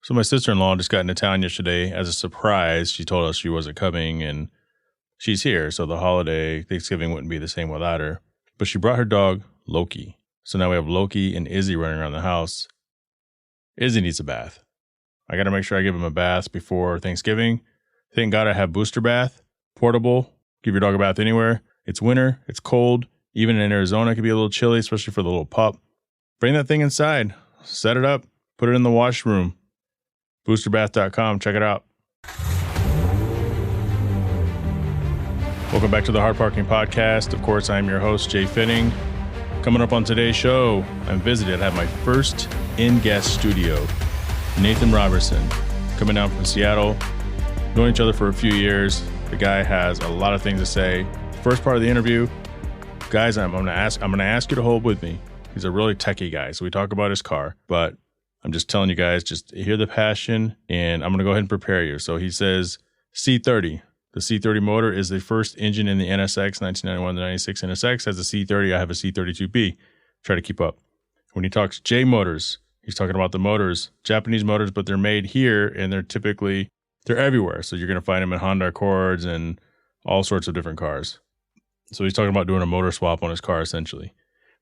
So my sister-in-law just got into town yesterday as a surprise. She told us she wasn't coming and she's here. So the holiday, Thanksgiving wouldn't be the same without her. But she brought her dog, Loki. So now we have Loki and Izzy running around the house. Izzy needs a bath. I got to make sure I give him a bath before Thanksgiving. Thank God I have Booster Bath, portable. Give your dog a bath anywhere. It's winter. It's cold. Even in Arizona, it can be a little chilly, especially for the little pup. Bring that thing inside. Set it up. Put it in the washroom. Boosterbath.com. Check it out. Welcome back to the Hard Parking Podcast. Of course, I'm your host, Jay Finning. Coming up on today's show, I'm visited. I have my first in-guest studio, Nathan Robertson, coming down from Seattle. Known each other for a few years. The guy has a lot of things to say. First part of the interview, guys, I'm gonna ask you to hold with me. He's a really techie guy, so we talk about his car, but I'm just telling you guys, just hear the passion, and I'm going to go ahead and prepare you. So he says C30. The C30 motor is the first engine in the NSX, 1991 to 96 NSX. Has a C30. I have a C32B. Try to keep up. When he talks J motors, he's talking about the motors, Japanese motors, but they're made here, and they're everywhere. So you're going to find them in Honda Accords and all sorts of different cars. So he's talking about doing a motor swap on his car, essentially.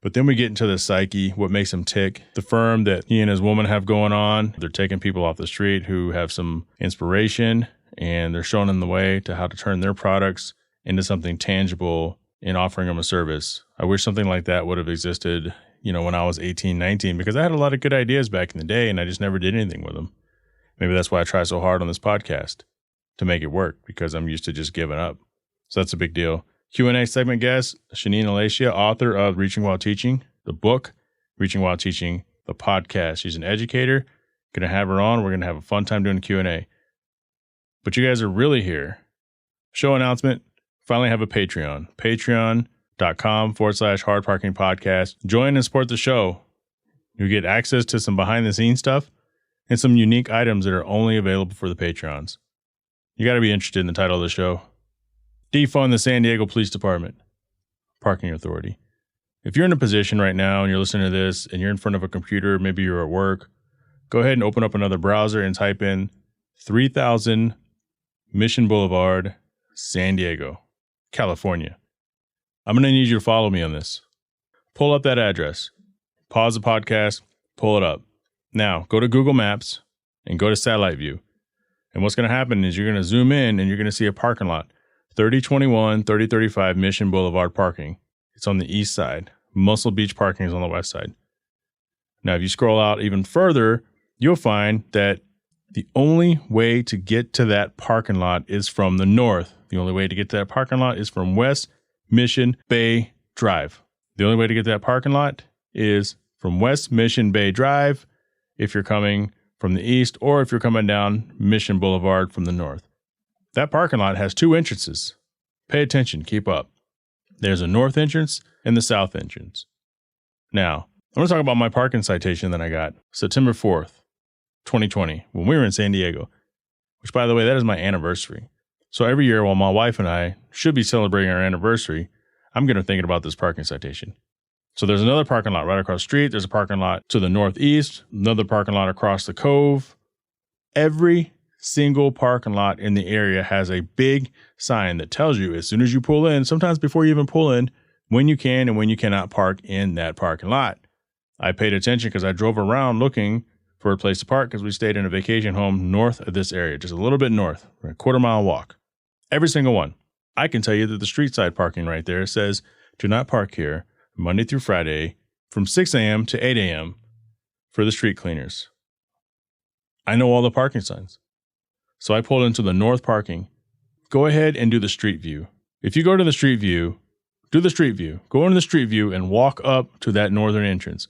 But then we get into the psyche, what makes him tick. The firm that he and his woman have going on, they're taking people off the street who have some inspiration, and they're showing them the way to how to turn their products into something tangible and offering them a service. I wish something like that would have existed, when I was 18, 19, because I had a lot of good ideas back in the day, and I just never did anything with them. Maybe that's why I try so hard on this podcast, to make it work, because I'm used to just giving up. So that's a big deal. Q&A segment guest, Shanine Alacia, author of Reaching While Teaching, the book, Reaching While Teaching, the podcast. She's an educator. Going to have her on. We're going to have a fun time doing Q&A. But you guys are really here. Show announcement. Finally have a Patreon. Patreon.com/Hard Parking Podcast. Join and support the show. You get access to some behind the scenes stuff and some unique items that are only available for the Patreons. You got to be interested in the title of the show. Defund the San Diego Police Department, Parking Authority. If you're in a position right now and you're listening to this and you're in front of a computer, maybe you're at work, go ahead and open up another browser and type in 3000 Mission Boulevard, San Diego, California. I'm going to need you to follow me on this. Pull up that address. Pause the podcast. Pull it up. Now, go to Google Maps and go to Satellite View. And what's going to happen is you're going to zoom in and you're going to see a parking lot. 3021, 3035 Mission Boulevard parking. It's on the east side. Muscle Beach parking is on the west side. Now, if you scroll out even further, you'll find that the only way to get to that parking lot is from the north. The only way to get to that parking lot is from West Mission Bay Drive. The only way to get to that parking lot is from West Mission Bay Drive if you're coming from the east, or if you're coming down Mission Boulevard from the north. That parking lot has two entrances. Pay attention, keep up. There's a north entrance and the south entrance. Now, I'm going to talk about my parking citation that I got September 4th, 2020, when we were in San Diego, which, by the way, that is my anniversary. So every year while my wife and I should be celebrating our anniversary, I'm going to think about this parking citation. So there's another parking lot right across the street. There's a parking lot to the northeast, another parking lot across the cove. Every single parking lot in the area has a big sign that tells you as soon as you pull in, sometimes before you even pull in, when you can and when you cannot park in that parking lot. I paid attention because I drove around looking for a place to park because we stayed in a vacation home north of this area, just a little bit north, a quarter-mile walk. Every single one. I can tell you that the street side parking right there says, do not park here Monday through Friday from 6 a.m. to 8 a.m. for the street cleaners. I know all the parking signs. So I pulled into the north parking. Go ahead and do the street view. If you go to the street view, do the street view. Go into the street view and walk up to that northern entrance.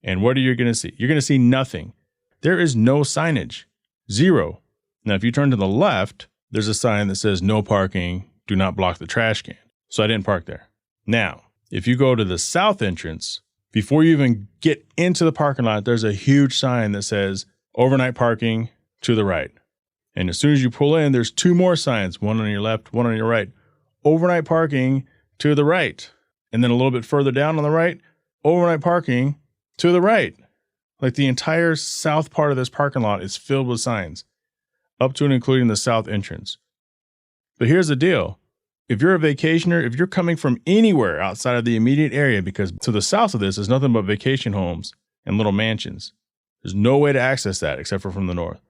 And what are you going to see? You're going to see nothing. There is no signage. Zero. Now, if you turn to the left, there's a sign that says no parking, do not block the trash can. So I didn't park there. Now, if you go to the south entrance, before you even get into the parking lot, there's a huge sign that says overnight parking to the right. And as soon as you pull in, there's two more signs, one on your left, one on your right. Overnight parking to the right. And then a little bit further down on the right, overnight parking to the right. Like the entire south part of this parking lot is filled with signs, up to and including the south entrance. But here's the deal. If you're a vacationer, if you're coming from anywhere outside of the immediate area, because to the south of this is nothing but vacation homes and little mansions, there's no way to access that except for from the north.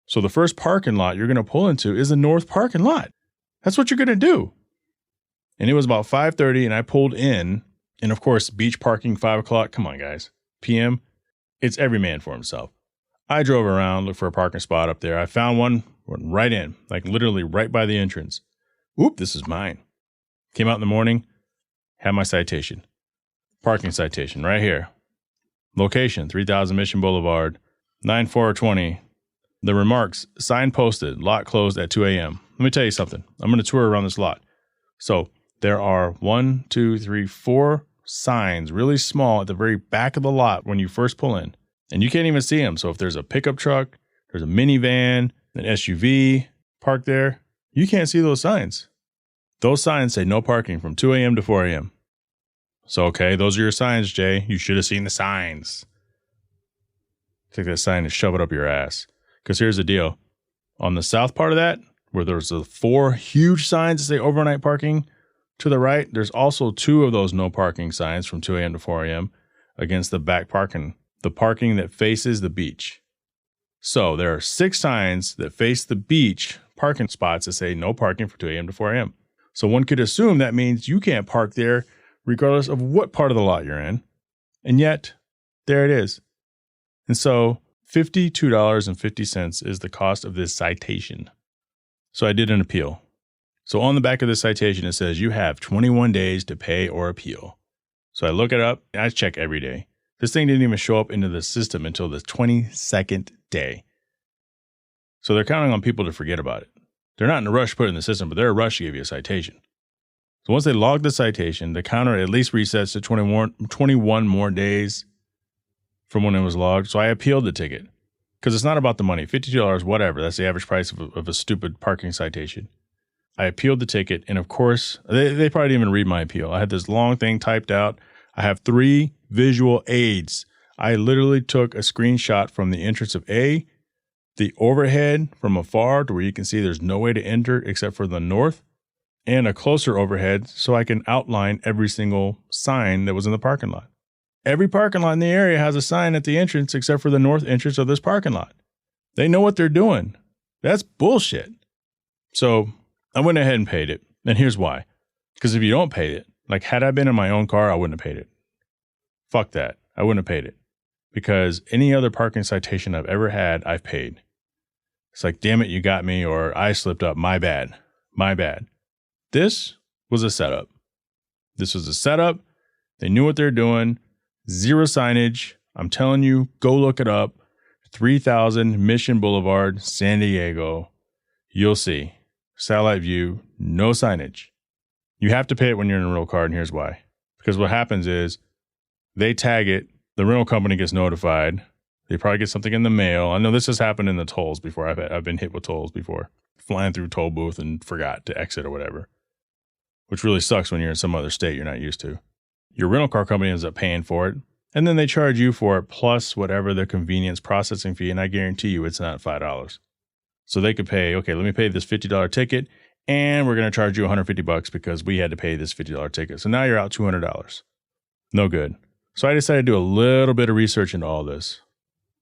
So the first parking lot you're going to pull into is the north parking lot. That's what you're going to do. And it was about 5:30 and I pulled in. And of course, beach parking, 5 o'clock. Come on, guys. PM. It's every man for himself. I drove around, looked for a parking spot up there. I found one, went right in, like literally right by the entrance. Oop, this is mine. Came out in the morning, had my citation. Parking citation right here. Location, 3000 Mission Boulevard, 9/4/20. The remarks, sign posted, lot closed at 2 a.m. Let me tell you something. I'm going to tour around this lot. So there are 1, 2, 3, 4 signs, really small at the very back of the lot when you first pull in. And you can't even see them. So if there's a pickup truck, there's a minivan, an SUV parked there, you can't see those signs. Those signs say no parking from 2 a.m. to 4 a.m. So, okay, those are your signs, Jay. You should have seen the signs. Take that sign and shove it up your ass. Because here's the deal. On the south part of that, where there's the 4 huge signs that say overnight parking, to the right, there's also 2 of those no parking signs from 2 a.m. to 4 a.m. against the back parking, the parking that faces the beach. So there are 6 signs that face the beach parking spots that say no parking from 2 a.m. to 4 a.m. So one could assume that means you can't park there regardless of what part of the lot you're in. And yet, there it is. And so $52.50 is the cost of this citation. So I did an appeal. So on the back of this citation, it says you have 21 days to pay or appeal. So I look it up. I check every day. This thing didn't even show up into the system until the 22nd day. So they're counting on people to forget about it. They're not in a rush to put it in the system, but they're in a rush to give you a citation. So once they log the citation, the counter at least resets to 21 more days from when it was logged. So I appealed the ticket because it's not about the money. $52, whatever. That's the average price of a stupid parking citation. I appealed the ticket. And of course, they probably didn't even read my appeal. I had this long thing typed out. I have 3 visual aids. I literally took a screenshot from the entrance of A, the overhead from afar to where you can see there's no way to enter except for the north, and a closer overhead so I can outline every single sign that was in the parking lot. Every parking lot in the area has a sign at the entrance except for the north entrance of this parking lot. They know what they're doing. That's bullshit. So I went ahead and paid it. And here's why. Because if you don't pay it, like had I been in my own car, I wouldn't have paid it. Fuck that. I wouldn't have paid it. Because any other parking citation I've ever had, I've paid. It's like, damn it, you got me, or I slipped up. My bad. My bad. This was a setup. This was a setup. They knew what they're doing. 0 signage. I'm telling you, go look it up. 3000 Mission Boulevard, San Diego. You'll see. Satellite view, no signage. You have to pay it when you're in a real car, and here's why. Because what happens is they tag it. The rental company gets notified. They probably get something in the mail. I know this has happened in the tolls before. I've been hit with tolls before. Flying through toll booth and forgot to exit or whatever. Which really sucks when you're in some other state you're not used to. Your rental car company ends up paying for it. And then they charge you for it plus whatever their convenience processing fee. And I guarantee you it's not $5. So they could pay, okay, let me pay this $50 ticket. And we're going to charge you $150 because we had to pay this $50 ticket. So now you're out $200. No good. So I decided to do a little bit of research into all this.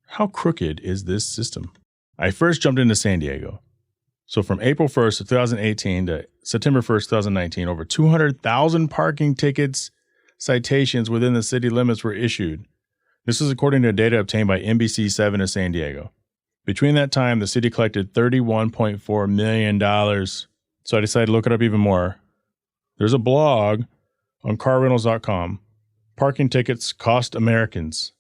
How crooked is this system? I first jumped into San Diego. So from April 1st of 2018 to September 1st, 2019, over 200,000 parking tickets, citations within the city limits were issued. This is according to data obtained by NBC7 of San Diego. Between that time, the city collected $31.4 million. So I decided to look it up even more. There's a blog on carrentals.com. Parking tickets cost Americans.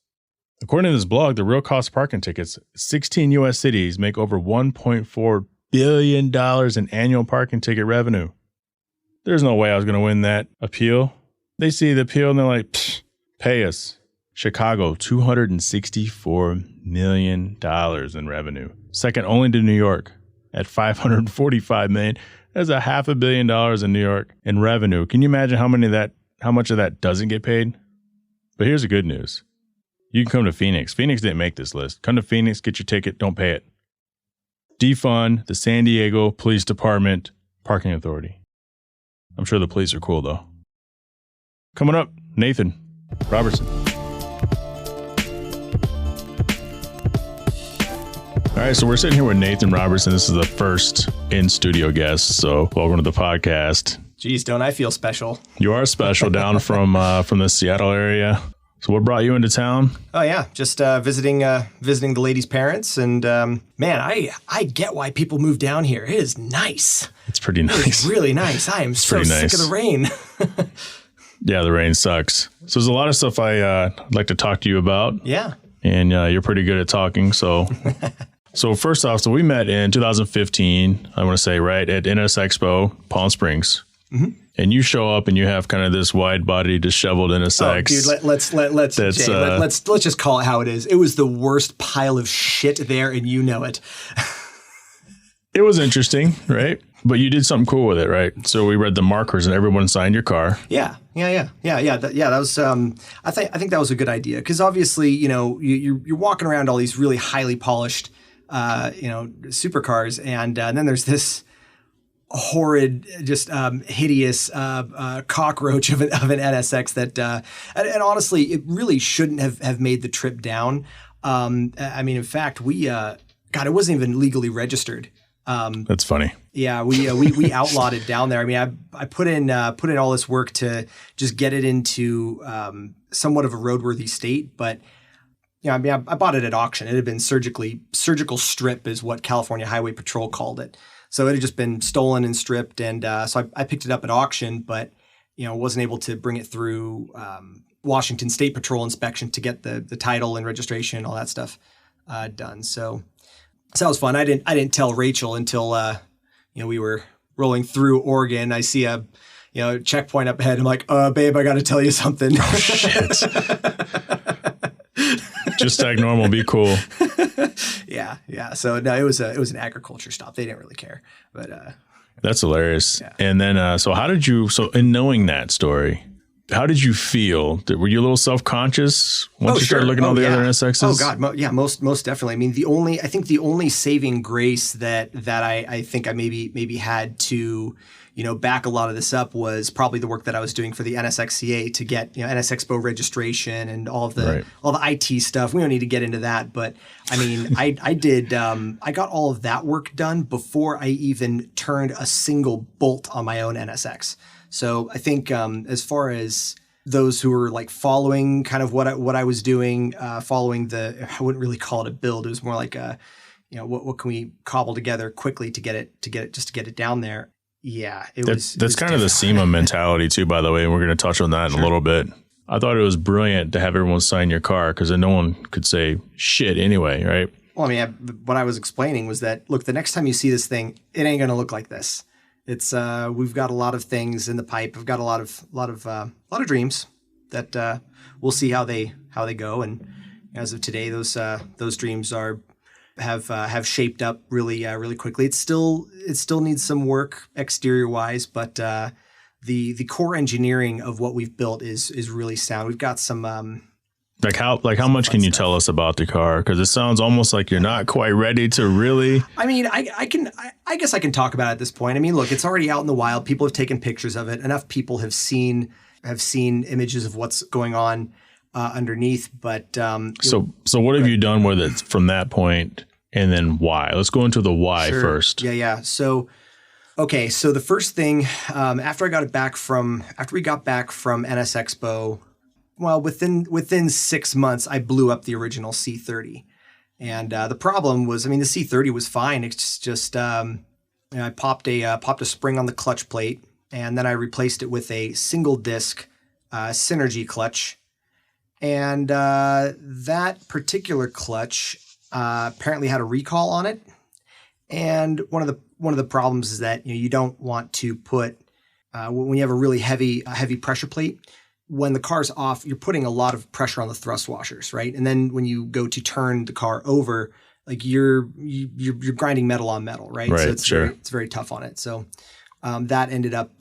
According to this blog, the real cost of parking tickets, 16 U.S. cities make over $1.4 billion in annual parking ticket revenue. There's no way I was going to win that appeal. They see the appeal and they're like, pay us. Chicago, $264 million in revenue. Second only to New York at $545 million. That's $500 million in New York in revenue. Can you imagine how much of that doesn't get paid? But here's the good news. you can come to Phoenix. Phoenix didn't make this list. Come to Phoenix, get your ticket, don't pay it. Defund the San Diego Police Department Parking Authority. I'm sure the police are cool, though. Coming up, Nathan Robertson. All right, so we're sitting here with Nathan Robertson. This is the first in-studio guest, so welcome to the podcast. Geez, don't I feel special? You are special, down from the Seattle area. So what brought you into town? Oh, yeah, just visiting the lady's parents. And man, I get why people move down here. It is nice. It's pretty nice. It's really nice. I am so sick of the rain. Yeah, the rain sucks. So there's a lot of stuff I'd like to talk to you about. Yeah. And you're pretty good at talking, so... So first off, we met in 2015, I want to say, right, at NS Expo, Palm Springs. Mm-hmm. And you show up and you have kind of this wide-bodied, disheveled NSX. Oh, dude, let's just call it how it is. It was the worst pile of shit there, and you know it. It was interesting, right? But you did something cool with it, right? So we read the markers and everyone signed your car. Yeah. That was. I think that was a good idea because obviously, you're walking around all these really highly polished, supercars, and then there's this horrid, just hideous cockroach of an NSX that, and honestly, it really shouldn't have made the trip down. In fact, it wasn't even legally registered. That's funny. Yeah, we outlawed it down there. I mean, I put in all this work to just get it into somewhat of a roadworthy state, but I bought it at auction. It had been surgical strip is what California Highway Patrol called it. So it had just been stolen and stripped, and so I picked it up at auction, but wasn't able to bring it through Washington State Patrol inspection to get the title and registration and all that stuff done. So that was fun. I didn't tell Rachel until we were rolling through Oregon. I see a checkpoint up ahead. I'm like, babe, I got to tell you something. Oh, shit. Just act normal, be cool. Yeah. So no, it was an agriculture stop. They didn't really care, but that's hilarious. Yeah. And then, so in knowing that story, how did you feel? Were you a little self-conscious once you started looking at all the other NSXs? Oh God, most definitely. I mean, the only saving grace that I think I maybe had to back a lot of this up was probably the work that I was doing for the NSXCA to get NS Expo registration and all the IT stuff. We don't need to get into that, but I mean, I did I got all of that work done before I even turned a single bolt on my own NSX. So I think as far as those who were like following kind of what I was doing, following I wouldn't really call it a build. It was more like what can we cobble together quickly to get it down there. Yeah, that's kind of the SEMA mentality too, by the way. And we're going to touch on that in a little bit. I thought it was brilliant to have everyone sign your car because then no one could say shit anyway, right? Well, I mean, what I was explaining was that, look, the next time you see this thing, it ain't going to look like this. It's we've got a lot of things in the pipe. We've got a lot of dreams that we'll see how they go. And as of today, those dreams have shaped up really quickly. It still needs some work exterior wise, but the core engineering of what we've built is really sound. We've got some how much can you tell us about the car? Because it sounds almost like you're not quite ready to really. I mean, I guess I can talk about it at this point. I mean, look, it's already out in the wild. People have taken pictures of it. Enough people have seen images of what's going on underneath. But so what have you done with it from that point? And then why? Let's go into the why first. Yeah. So the first thing, after we got back from NS Expo, well, within 6 months, I blew up the original C30. And the problem was, I mean, the C30 was fine. It's just I popped a spring on the clutch plate, and then I replaced it with a single disc Synergy clutch. And that particular clutch apparently had a recall on it, and one of the problems is that you don't want to put when you have a really heavy pressure plate. When the car's off, you're putting a lot of pressure on the thrust washers, right? And then when you go to turn the car over, like you're grinding metal on metal, right? Right. So it's very tough on it. So that ended up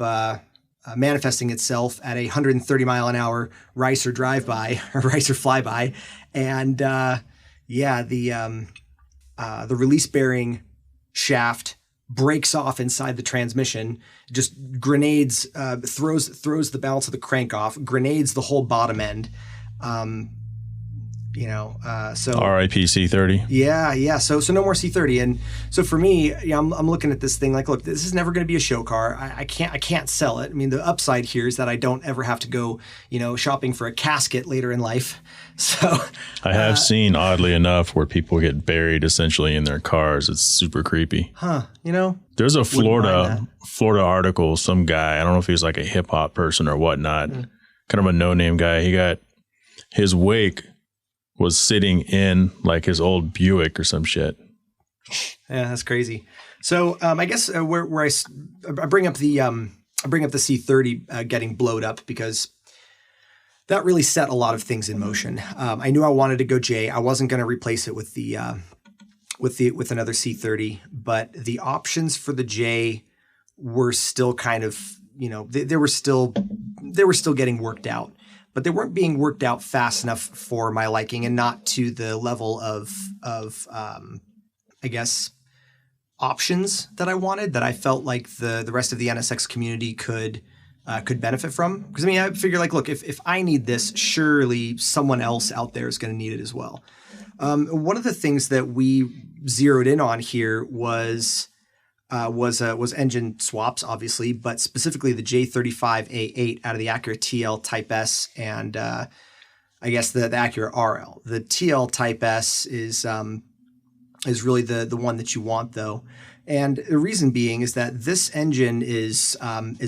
manifesting itself at a 130 mile an hour Ricer drive-by or Ricer flyby. And the release bearing shaft breaks off inside the transmission, just grenades, throws the balance of the crank off, grenades the whole bottom end. So RIP C30. Yeah. So no more C30. And so for me, I'm looking at this thing like, look, this is never going to be a show car. I can't sell it. I mean, the upside here is that I don't ever have to go, shopping for a casket later in life. So I have seen, oddly enough, where people get buried essentially in their cars. It's super creepy. There's There's a Florida article. Some guy, I don't know if he's like a hip hop person or whatnot, kind of a no-name guy. He got his wake was sitting in like his old Buick or some shit. Yeah, that's crazy. So I guess where I bring up the C30 getting blowed up because that really set a lot of things in motion. I knew I wanted to go J. I wasn't going to replace it with with another C30, but the options for the J were still kind of they were still getting worked out. But they weren't being worked out fast enough for my liking, and not to the level of I guess options that I wanted, that I felt like the rest of the NSX community could benefit from. Because I figure like, look, if I need this, surely someone else out there is going to need it as well. One of the things that we zeroed in on here was engine swaps, obviously, but specifically the J35A8 out of the Acura TL Type S and I guess the Acura RL. The TL Type S is really the one that you want, though, and the reason being is that this engine is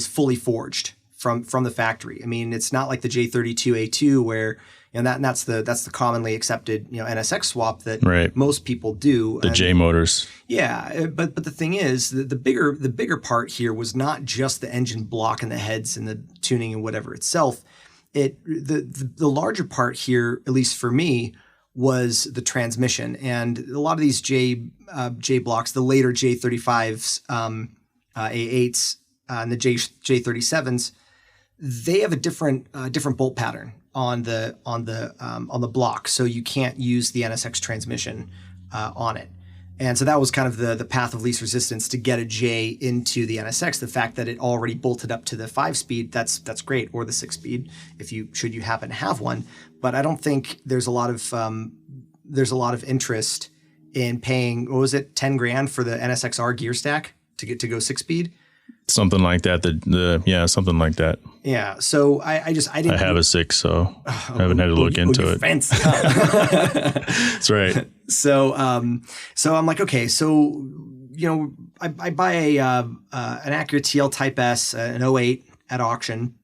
fully forged from the factory. I mean, it's not like the J32A2 where that's the commonly accepted NSX swap that most people do. The J motors. Yeah, but the thing is, the bigger part here was not just the engine block and the heads and the tuning and whatever itself. The larger part here, at least for me, was the transmission. And a lot of these J blocks, the later J35s, A8s, and the J37s, they have a different bolt pattern on the block, so you can't use the NSX transmission on it. And so that was kind of the path of least resistance to get a J into the NSX. The fact that it already bolted up to the 5-speed, that's great, or the 6-speed if you happen to have one. But I don't think there's a lot of interest in paying, what was it, $10,000 for the NSX-R gear stack to go 6-speed. Something like that. Something like that. Yeah. So I didn't. I have a 6, so I haven't had to look into it. Fancy. That's right. So I'm like, okay, so I buy an Acura TL Type S, an 08 at auction.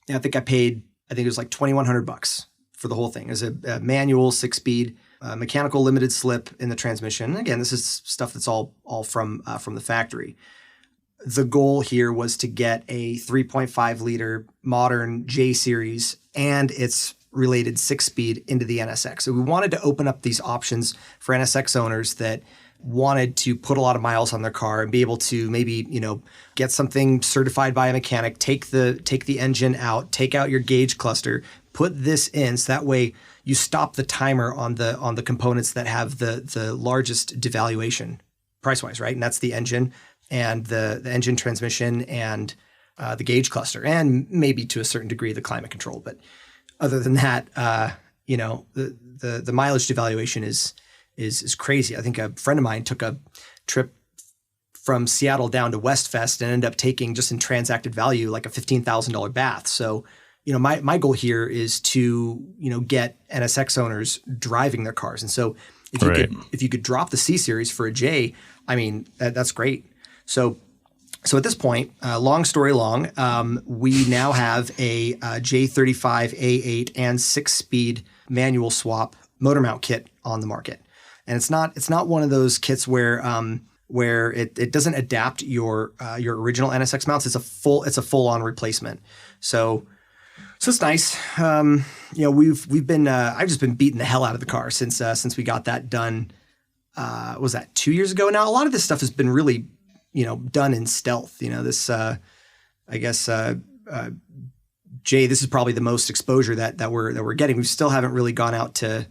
And I think it was like $2,100 for the whole thing. It was a manual 6-speed, mechanical limited slip in the transmission. And again, this is stuff that's all from the factory. The goal here was to get a 3.5 liter modern J series and its related 6-speed into the NSX. So we wanted to open up these options for NSX owners that wanted to put a lot of miles on their car and be able to maybe, get something certified by a mechanic, take the engine out, take out your gauge cluster, put this in, so that way you stop the timer on the components that have the largest devaluation price-wise, right? And that's the engine and the engine transmission and the gauge cluster, and maybe to a certain degree the climate control. But other than that, the mileage devaluation is crazy. I think a friend of mine took a trip from Seattle down to Westfest and ended up taking, just in transacted value, like a $15,000 bath. So, my goal here is to, get NSX owners driving their cars. And so if you could drop the C series for a J, I mean, that's great. So at this point, long story long, we now have a J35 A8 and 6-speed manual swap motor mount kit on the market, and it's not one of those kits where it doesn't adapt your original NSX mounts. It's a full on replacement. So it's nice. We've been I've just been beating the hell out of the car since we got that done. Was that 2 years ago? Now a lot of this stuff has been really done in stealth. This, Jay, this is probably the most exposure that we're getting. We still haven't really gone out to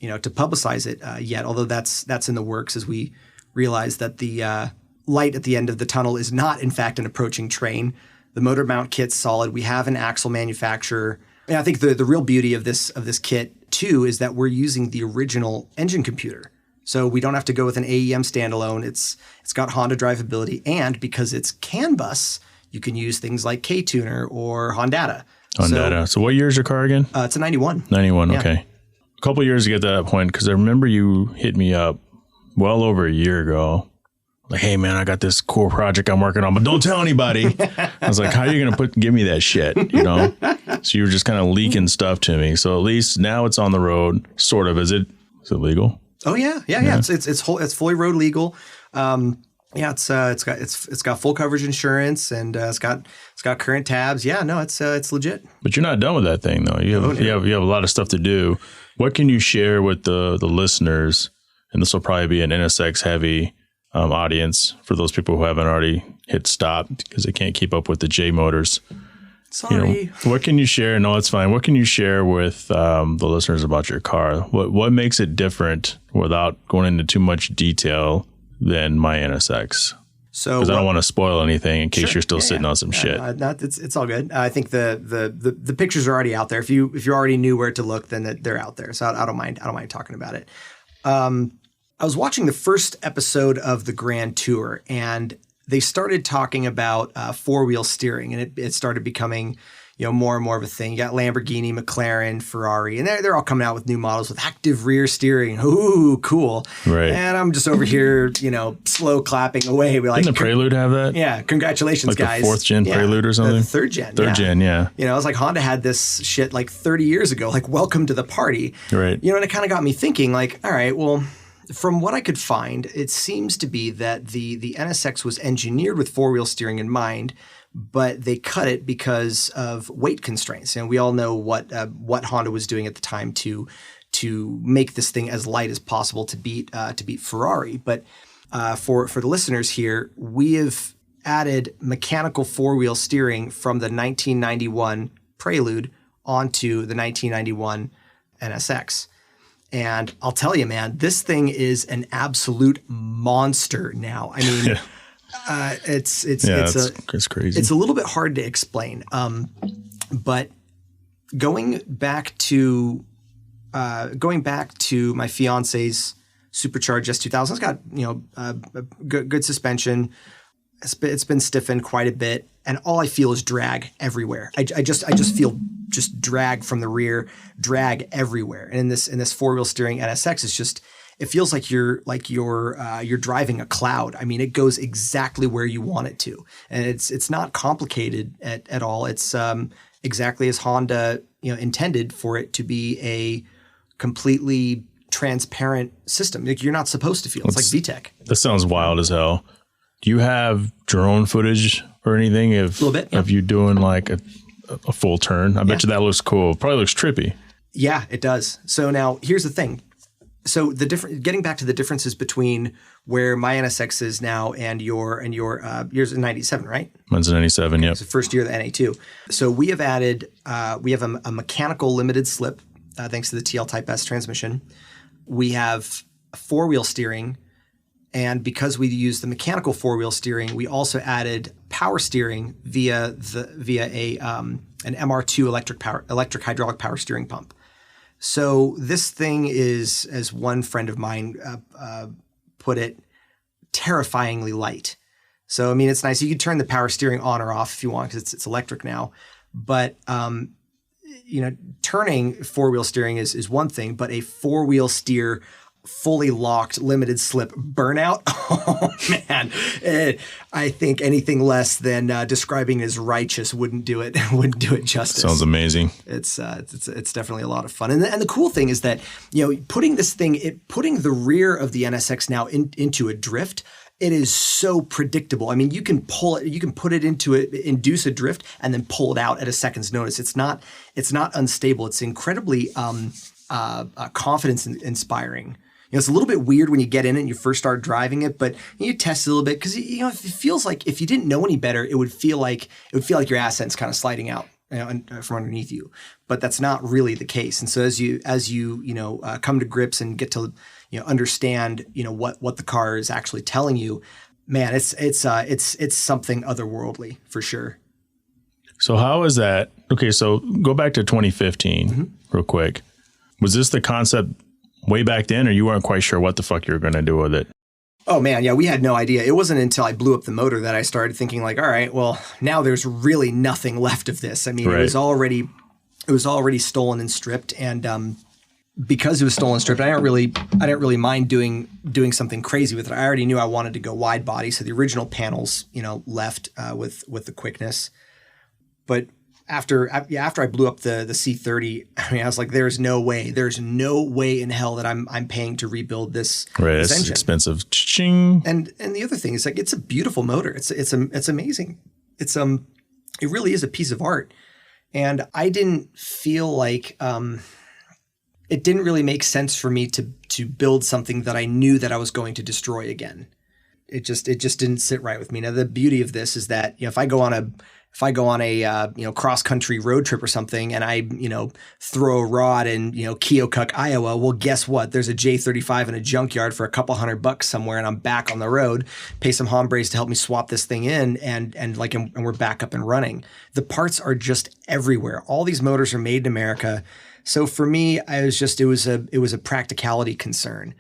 publicize it yet, although that's in the works as we realize that the light at the end of the tunnel is not, in fact, an approaching train. The motor mount kit's solid. We have an axle manufacturer. And I think the real beauty of this kit, too, is that we're using the original engine computer. So we don't have to go with an AEM standalone. It's got Honda drivability. And because it's CAN bus, you can use things like K-Tuner or Hondata. So what year is your car again? It's a 91. 91, Yeah. okay. A couple of years to get to that point, because I remember you hit me up well over a year ago. Like, hey, man, I got this cool project I'm working on, but don't tell anybody. I was like, how are you going to give me that shit, So you were just kind of leaking stuff to me. So at least now it's on the road, sort of. Is it legal? Oh, yeah. It's fully road legal. It's got full coverage insurance, and it's got current tabs. Yeah, no, it's legit. But you're not done with that thing, though. You have a lot of stuff to do. What can you share with the listeners? And this will probably be an NSX heavy audience for those people who haven't already hit stop because they can't keep up with the J motors. Sorry. What can you share? No, it's fine. What can you share with the listeners about your car? What makes it different without going into too much detail than my NSX? So, because I don't want to spoil anything in case you're still sitting on some shit. It's all good. I think the pictures are already out there. If you already knew where to look, then they're out there. So I don't mind talking about it. I was watching the first episode of the Grand Tour, and they started talking about four-wheel steering, and it started becoming more and more of a thing. You got Lamborghini, McLaren, Ferrari, and they're all coming out with new models with active rear steering. Ooh, cool. Right. And I'm just over here, slow clapping away. We're like, didn't the Prelude have that? Yeah. Congratulations, like guys. The 4th gen Prelude or something? The 3rd gen. Third gen, yeah. I was like, Honda had this shit like 30 years ago, like welcome to the party. Right. And it kind of got me thinking like, all right, well, from what I could find, it seems to be that the NSX was engineered with four-wheel steering in mind, but they cut it because of weight constraints. And we all know what Honda was doing at the time to make this thing as light as possible to beat Ferrari. But for the listeners here, we have added mechanical four-wheel steering from the 1991 Prelude onto the 1991 NSX. And I'll tell you, man, this thing is an absolute monster now. I mean, it's crazy. It's a little bit hard to explain. But going back to my fiance's supercharged S2000, it's got good suspension. It's been stiffened quite a bit, and all I feel is drag everywhere. I just feel just drag from the rear, drag everywhere. And in this four-wheel steering NSX, it feels like you're driving a cloud. I mean, it goes exactly where you want it to, and it's not complicated at all. It's exactly as Honda intended for it to be a completely transparent system. Like you're not supposed to feel. It's like VTEC. That sounds wild as hell. Do you have drone footage or anything of you doing like a full turn? I bet you that looks cool. Probably looks trippy. Yeah, it does. So now here's the thing. So getting back to the differences between where my NSX is now and yours in 97, right? Mine's in 97, yep. It's the first year of the NA2. So we have added, we have a mechanical limited slip, thanks to the TL Type S transmission. We have four-wheel steering. And because we use the mechanical four-wheel steering, we also added power steering via an MR2 electric hydraulic power steering pump. So this thing is, as one friend of mine put it, terrifyingly light. So I mean, it's nice. You can turn the power steering on or off if you want because it's electric now. But turning four-wheel steering is one thing, but a four-wheel steer fully locked limited slip burnout. Oh man, I think anything less than describing it as righteous wouldn't do it justice. Sounds amazing. It's definitely a lot of fun. And the cool thing is that putting the rear of the NSX now into a drift. It is so predictable. I mean, you can put it into it, induce a drift, and then pull it out at a second's notice. It's not unstable. It's incredibly confidence inspiring. it's a little bit weird when you get in it and you first start driving it, but you test it a little bit because it feels like if you didn't know any better, it would feel like your ass end's kind of sliding out from underneath you. But that's not really the case. And so as you come to grips and get to understand what the car is actually telling you, man, it's something otherworldly for sure. So how is that? Okay, so go back to 2015 real quick. Was this the concept way back then, or you weren't quite sure what the fuck you were going to do with it? Oh man, yeah, we had no idea. It wasn't until I blew up the motor that I started thinking like, all right, well, now there's really nothing left of this. I mean, right. It was already stolen and stripped, and because it was stolen and stripped, I didn't really mind doing something crazy with it. I already knew I wanted to go wide body, so the original panels, left with the quickness. But after I blew up the C30, I mean, I was like, there's no way in hell that I'm paying to rebuild this. Right, this it's engine. Expensive. Ching. And the other thing is like, it's a beautiful motor. It's amazing. It really is a piece of art. And I didn't feel like it didn't really make sense for me to build something that I knew that I was going to destroy again. It just didn't sit right with me. Now the beauty of this is that if I go on a cross country road trip or something, and I throw a rod in Keokuk, Iowa, well, guess what? There's a J35 in a junkyard for a couple $100 somewhere, and I'm back on the road. Pay some hombres to help me swap this thing in, and we're back up and running. The parts are just everywhere. All these motors are made in America. So for me, it was a practicality concern.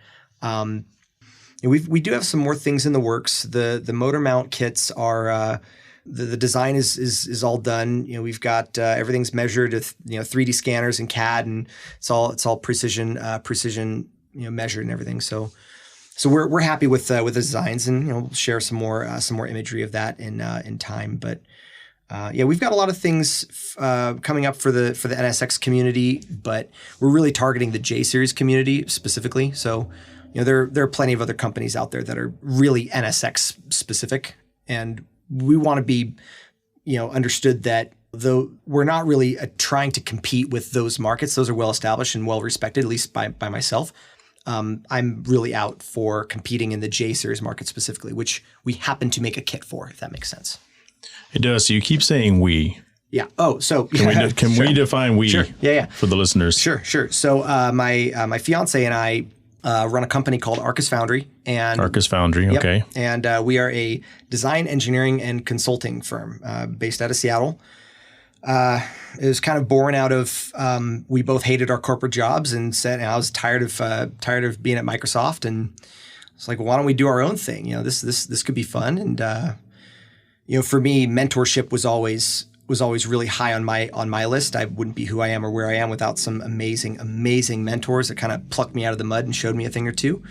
We do have some more things in the works. The motor mount kits are. The design is all done. We've got everything's measured with 3D scanners and CAD, and it's all precision measured and everything. So we're happy with the designs, and we'll share some more imagery of that in time. But we've got a lot of things coming up for the NSX community, but we're really targeting the J series community specifically. So there are plenty of other companies out there that are really NSX specific, and we want to be, understood that though we're not really trying to compete with those markets, those are well established and well respected, at least by myself. I'm really out for competing in the J series market specifically, which we happen to make a kit for, if that makes sense. It does. So you keep saying we. Yeah. Oh, so can we define we? Sure. Yeah. For the listeners. Sure. So my fiance and I run a company called Arcus Foundry. And Arcus Foundry, yep. Okay. And we are a design, engineering, and consulting firm based out of Seattle. It was kind of born out of we both hated our corporate jobs and said I was tired of being at Microsoft, and it's like, well, why don't we do our own thing? This could be fun. And for me, mentorship was always really high on my list. I wouldn't be who I am or where I am without some amazing mentors that kind of plucked me out of the mud and showed me a thing or two.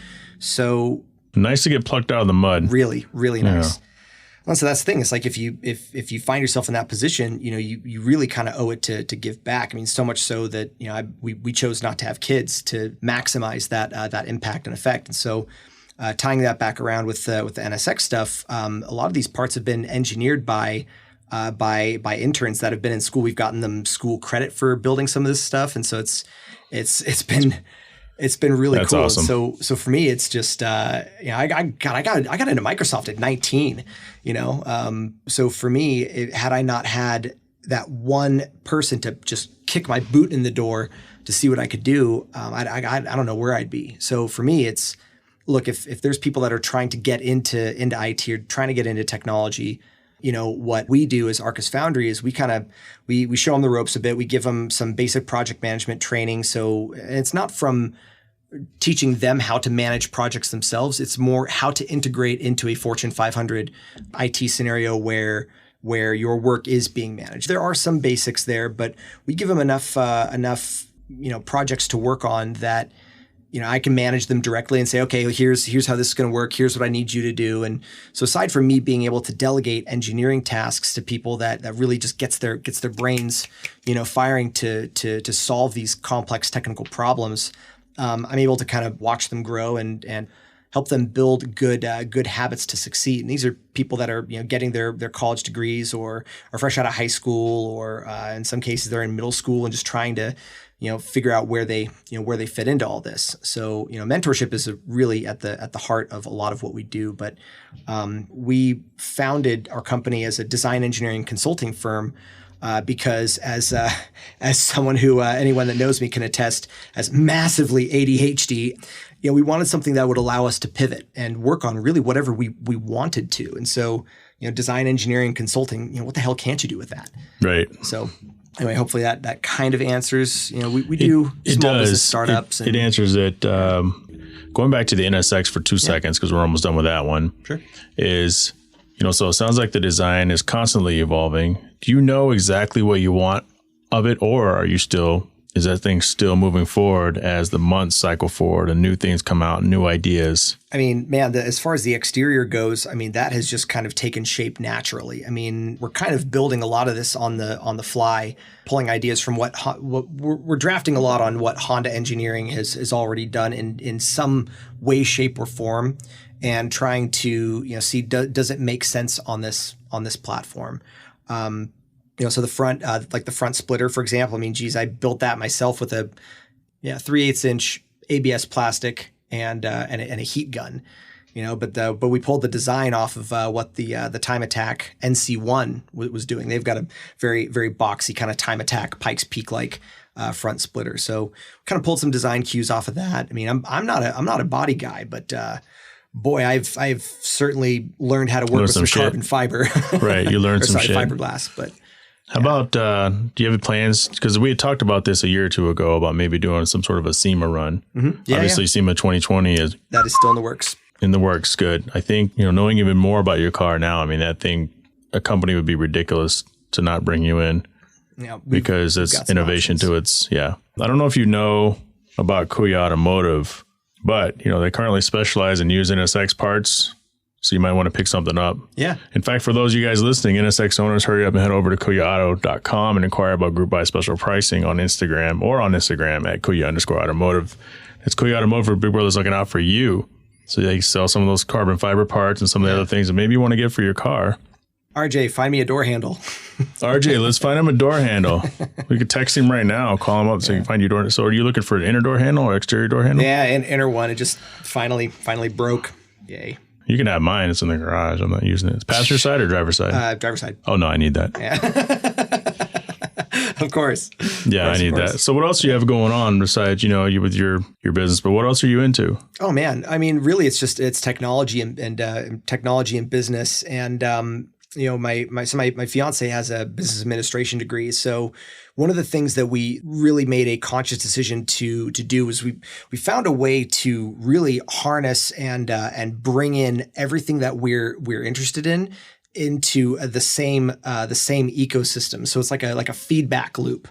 So nice to get plucked out of the mud. Really, really nice. Yeah. Well, so that's the thing. It's like if you find yourself in that position, you really kind of owe it to give back. I mean, so much so that we chose not to have kids to maximize that impact and effect. And so tying that back around with the NSX stuff, a lot of these parts have been engineered by interns that have been in school. We've gotten them school credit for building some of this stuff, and so it's been really That's cool. Awesome. So for me, it's just I got into Microsoft at 19. So for me, had I not had that one person to just kick my boot in the door to see what I could do, I don't know where I'd be. So for me, it's look, if there's people that are trying to get into IT or trying to get into technology. What we do as Arcus Foundry is we show them the ropes a bit. We give them some basic project management training. So it's not from teaching them how to manage projects themselves. It's more how to integrate into a Fortune 500 IT scenario where your work is being managed. There are some basics there, but we give them enough projects to work on that I can manage them directly and say, okay, here's how this is going to work. Here's what I need you to do. And so aside from me being able to delegate engineering tasks to people that really just gets their brains, firing to solve these complex technical problems, I'm able to kind of watch them grow and help them build good habits to succeed. And these are people that are getting their college degrees or are fresh out of high school, or in some cases they're in middle school and just trying to figure out where they fit into all this. So, mentorship is really at the heart of a lot of what we do. But we founded our company as a design engineering consulting firm because as someone who anyone that knows me can attest, as massively ADHD, we wanted something that would allow us to pivot and work on really whatever we wanted to. And so, design engineering consulting, what the hell can't you do with that? Right. So anyway, hopefully that kind of answers, we do small business startups. It answers it. Going back to the NSX for 2 seconds, because we're almost done with that one. Sure. Is, so it sounds like the design is constantly evolving. Do you know exactly what you want of it, or is that thing still moving forward as the months cycle forward and new things come out, new ideas? I mean, man, as far as the exterior goes, that has just kind of taken shape naturally. We're kind of building a lot of this on the fly, pulling ideas from what we're drafting a lot on what Honda engineering has already done in some way, shape, or form, and trying to see does it make sense on this platform. So the front, like the front splitter, for example, I built that myself with a 3/8 inch ABS plastic and a heat gun, but we pulled the design off of what the Time Attack NC1 was doing. They've got a very, very boxy kind of Time Attack Pikes Peak like front splitter. So kind of pulled some design cues off of that. I'm not a body guy, but boy, I've certainly learned how to work with some carbon fiber. Right, you learned some shit. Fiberglass, but. How about, do you have plans? Because we had talked about this a year or two ago about maybe doing some sort of a SEMA run. Mm-hmm. Yeah, obviously, SEMA 2020 is... That is still in the works. In the works, good. I think, knowing even more about your car now, that thing, a company would be ridiculous to not bring you in because it's innovation to its, I don't know if you know about Kuya Automotive, but, they currently specialize in used NSX parts. So you might want to pick something up. Yeah. In fact, for those of you guys listening, NSX owners, hurry up and head over to kuyaauto.com and inquire about group buy special pricing on Instagram at Kuya_automotive. It's Kuya Automotive for Big Brother's looking out for you. So they sell some of those carbon fiber parts and some of the other things that maybe you want to get for your car. RJ, find me a door handle. RJ, let's find him a door handle. We could text him right now, call him up so you can find your door. So are you looking for an inner door handle or exterior door handle? Yeah, an inner one. It just finally broke. Yay. You can have mine. It's in the garage. I'm not using it. It's passenger side or driver's side? Driver's side. Oh, no, I need that. Yeah. Of course. Yeah, I need that. So what else do you have going on besides, you with your business, but what else are you into? Oh, man. Really, it's technology and technology and business. And, my fiance has a business administration degree. So one of the things that we really made a conscious decision to do was we found a way to really harness and bring in everything that we're interested in into the same ecosystem. So it's like a feedback loop,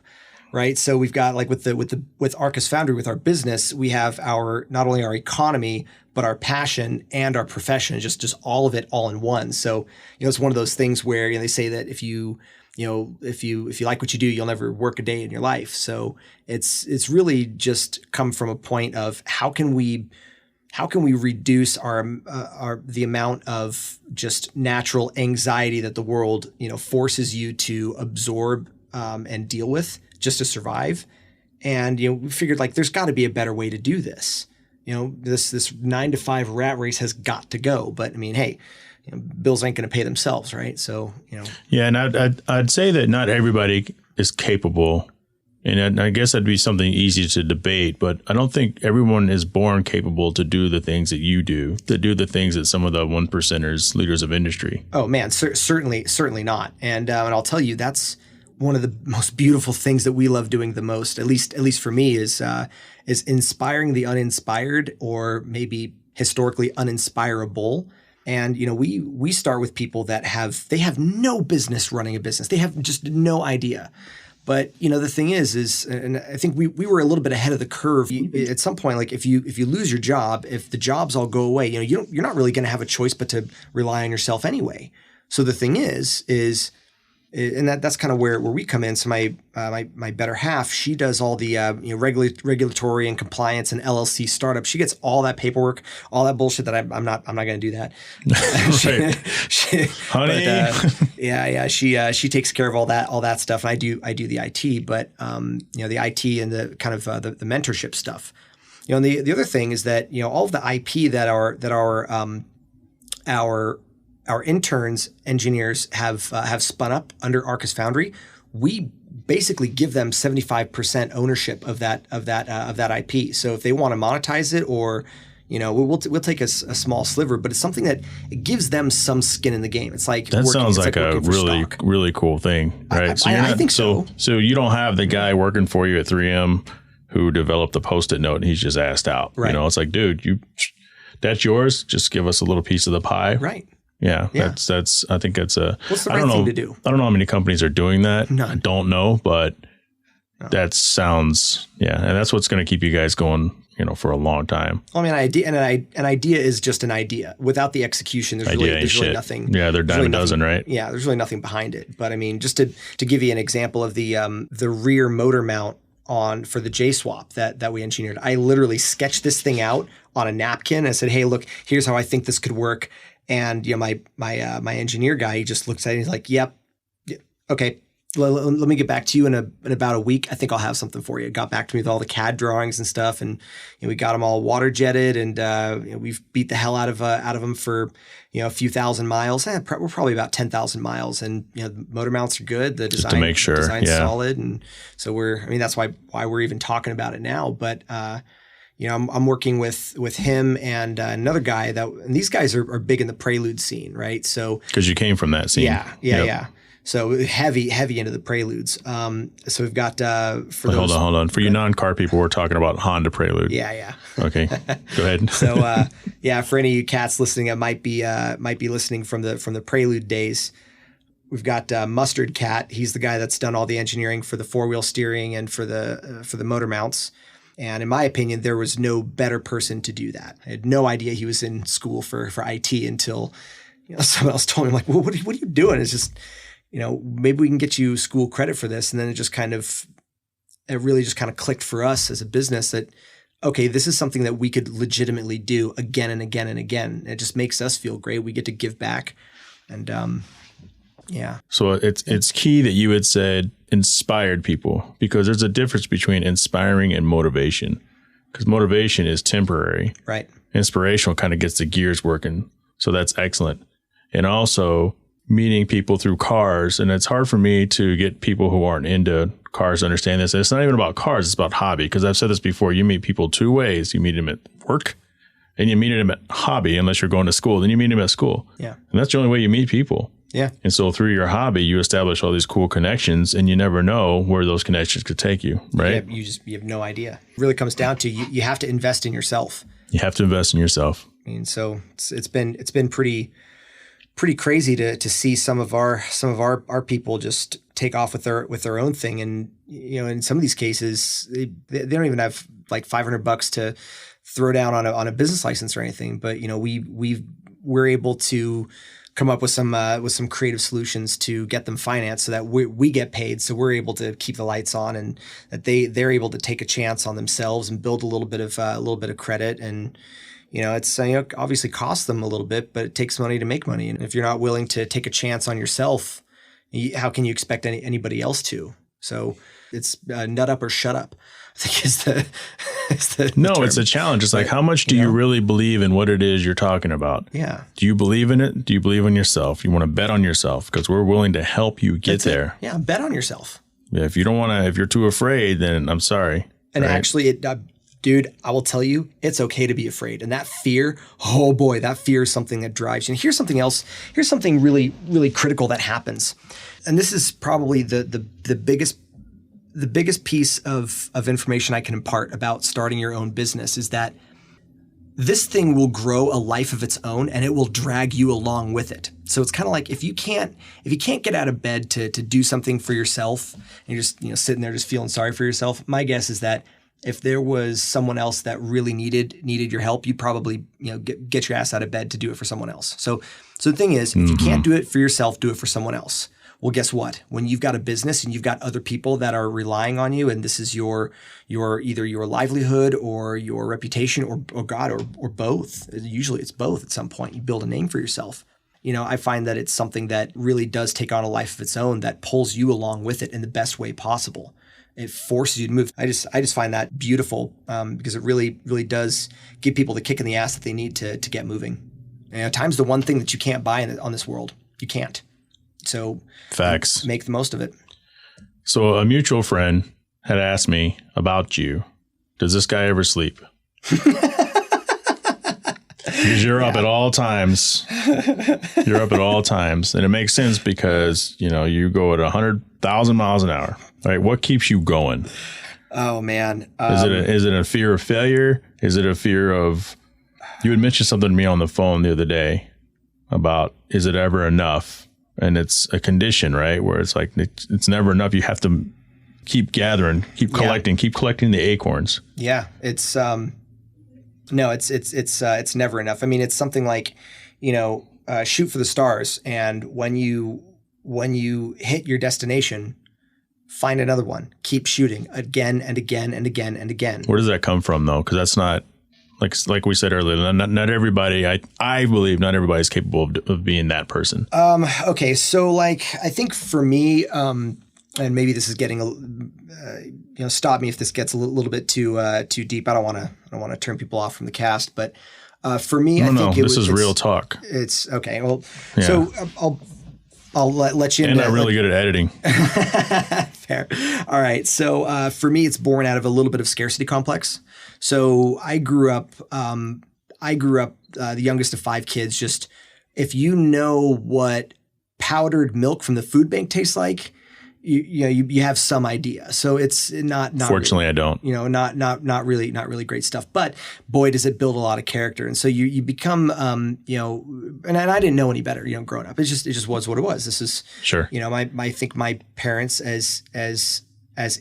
right? So we've got with Arcus Foundry, with our business, we have not only our economy, but our passion and our profession, just all of it all in one. So, it's one of those things where, they say that if you like what you do, you'll never work a day in your life. So it's really just come from a point of how can we reduce the amount of just natural anxiety that the world, forces you to absorb and deal with just to survive. And, we figured there's got to be a better way to do this. This 9 to 5 rat race has got to go. But hey, bills ain't going to pay themselves, right? So, Yeah, and I'd say that not everybody is capable, and I guess that'd be something easy to debate. But I don't think everyone is born capable to do the things that you do, to do the things that some of the 1%ers, leaders of industry. Oh man, certainly not. And I'll tell you, that's one of the most beautiful things that we love doing the most, at least for me, is inspiring the uninspired, or maybe historically uninspirable. And we start with people that have no business running a business. They have just no idea. But the thing is, and I think we were a little bit ahead of the curve. At some point, if you lose your job, if the jobs all go away, you're not really going to have a choice but to rely on yourself anyway. So the thing is And that's kind of where we come in. So my better half, she does all the regulatory and compliance and LLC startup. She gets all that paperwork, all that bullshit that I'm not going to do that. Honey, she takes care of all that stuff, and I do the IT. But the IT and the kind of the mentorship stuff. And the other thing is that all of the IP that our interns engineers have spun up under Arcus Foundry, we basically give them 75% ownership of that IP. So if they want to monetize it, or we'll take a small sliver, but it's something that it gives them some skin in the game. It's like that sounds like a really cool thing, right? I think so. So you don't have the guy working for you at 3M who developed the Post-it note and he's just asked out. Right. It's like, dude, that's yours. Just give us a little piece of the pie. Right. Yeah. That's. I think it's a. What's the right thing to do? I don't know how many companies are doing that. None. I don't know, but that sounds. Yeah, and that's what's going to keep you guys going. For a long time. I mean, an idea is just an idea. Without the execution, there's really nothing. Yeah, they're dime a dozen, right? Yeah, there's really nothing behind it. But I mean, just to give you an example of the rear motor mount for the J-Swap that we engineered, I literally sketched this thing out on a napkin. I said, "Hey, look, here's how I think this could work." And my engineer guy, he just looks at it and he's like, "Yep, okay. Let me get back to you in about a week. I think I'll have something for you." Got back to me with all the CAD drawings and stuff, and we got them all water jetted, and we've beat the hell out of them for a few thousand miles. We're probably about 10,000 miles, and the motor mounts are good. The design, just to make sure, design's solid, and so that's why we're even talking about it now. But I'm working with him and another guy and these guys are big in the Prelude scene, right? So because you came from that scene, yeah. So heavy into the Preludes. So we've got hold on. For you non-car people, we're talking about Honda Prelude. Yeah. Okay, go ahead. So for any of you cats listening that might be listening from the Prelude days, we've got Mustard Cat. He's the guy that's done all the engineering for the 4-wheel steering and for the motor mounts. And in my opinion, there was no better person to do that. I had no idea he was in school for IT until someone else told me, like, well, what are you doing? It's just maybe we can get you school credit for this. And then it really just kind of clicked for us as a business that, okay, this is something that we could legitimately do again and again and again. It just makes us feel great. We get to give back. And So it's key that you had said inspired people, because there's a difference between inspiring and motivation, because motivation is temporary. Right. Inspirational kind of gets the gears working. So that's excellent. And also meeting people through cars. And it's hard for me to get people who aren't into cars to understand this. And it's not even about cars. It's about hobby. Because I've said this before. You meet people two ways. You meet them at work and you meet them at hobby, unless you're going to school. Then you meet them at school. Yeah. And that's the only way you meet people. Yeah. And so through your hobby, you establish all these cool connections, and you never know where those connections could take you. Right. Yeah, you have no idea. It really comes down to you have to invest in yourself. You have to invest in yourself. I mean, so it's been pretty crazy to see some of our people just take off with their own thing. And, in some of these cases, they don't even have like $500 to throw down on a business license or anything. But, we're able to come up with some creative solutions to get them financed so that we get paid. So we're able to keep the lights on, and that they're able to take a chance on themselves and build a little bit of credit. And, it's obviously costs them a little bit, but it takes money to make money. And if you're not willing to take a chance on yourself, how can you expect anybody else to? So it's nut up or shut up, I think is the No, term. It's a challenge. It's like, how much do you really believe in what it is you're talking about? Yeah. Do you believe in it? Do you believe in yourself? You want to bet on yourself, because we're willing to help you get there. Yeah. Bet on yourself. Yeah. If you don't want to, if you're too afraid, then I'm sorry. And actually, dude, I will tell you, it's okay to be afraid. And that fear, oh boy, that fear is something that drives you. And here's something else. Here's something really, really critical that happens. And this is probably the biggest piece of information I can impart about starting your own business is that this thing will grow a life of its own, and it will drag you along with it. So it's kind of like if you can't get out of bed to do something for yourself, and you're just sitting there just feeling sorry for yourself, my guess is that if there was someone else that really needed your help, you'd probably get your ass out of bed to do it for someone else. So the thing is, if you can't do it for yourself, do it for someone else. Well, guess what? When you've got a business and you've got other people that are relying on you, and this is your either your livelihood or your reputation or God or both. Usually it's both at some point. You build a name for yourself. I find that it's something that really does take on a life of its own that pulls you along with it in the best way possible. It forces you to move. I just find that beautiful because it really, really does give people the kick in the ass that they need to get moving. Time's the one thing that you can't buy on this world. You can't. So facts. Make the most of it. So a mutual friend had asked me about you. Does this guy ever sleep? Because you're up at all times. You're up at all times. And it makes sense because, you go at 100,000 miles an hour. Right? What keeps you going? Oh, man. Is it a fear of failure? Is it a fear of... You had mentioned something to me on the phone the other day about, is it ever enough? And it's a condition, right? Where it's like, it's never enough. You have to keep gathering, keep collecting, keep collecting the acorns. Yeah. It's, no, it's never enough. I mean, it's something like, shoot for the stars. And when you hit your destination, find another one, keep shooting again and again and again and again. Where does that come from though? Cause that's not, like we said earlier, not everybody, I believe not everybody is capable of being that person. Okay. So I think for me, and maybe this is getting, stop me if this gets a little bit too deep. I don't want to turn people off from the cast, but, for me, this is real talk. It's okay. Well, yeah. So I'll let you. And I'm really good at editing. Fair. All right. So for me, it's born out of a little bit of scarcity complex. So I grew up the youngest of 5 kids. Just if you know what powdered milk from the food bank tastes like, you have some idea. So it's not Fortunately, really, I don't. Not really great stuff. But boy, does it build a lot of character. And so you become and I didn't know any better. Growing up, it just was what it was. This is sure. I think my parents as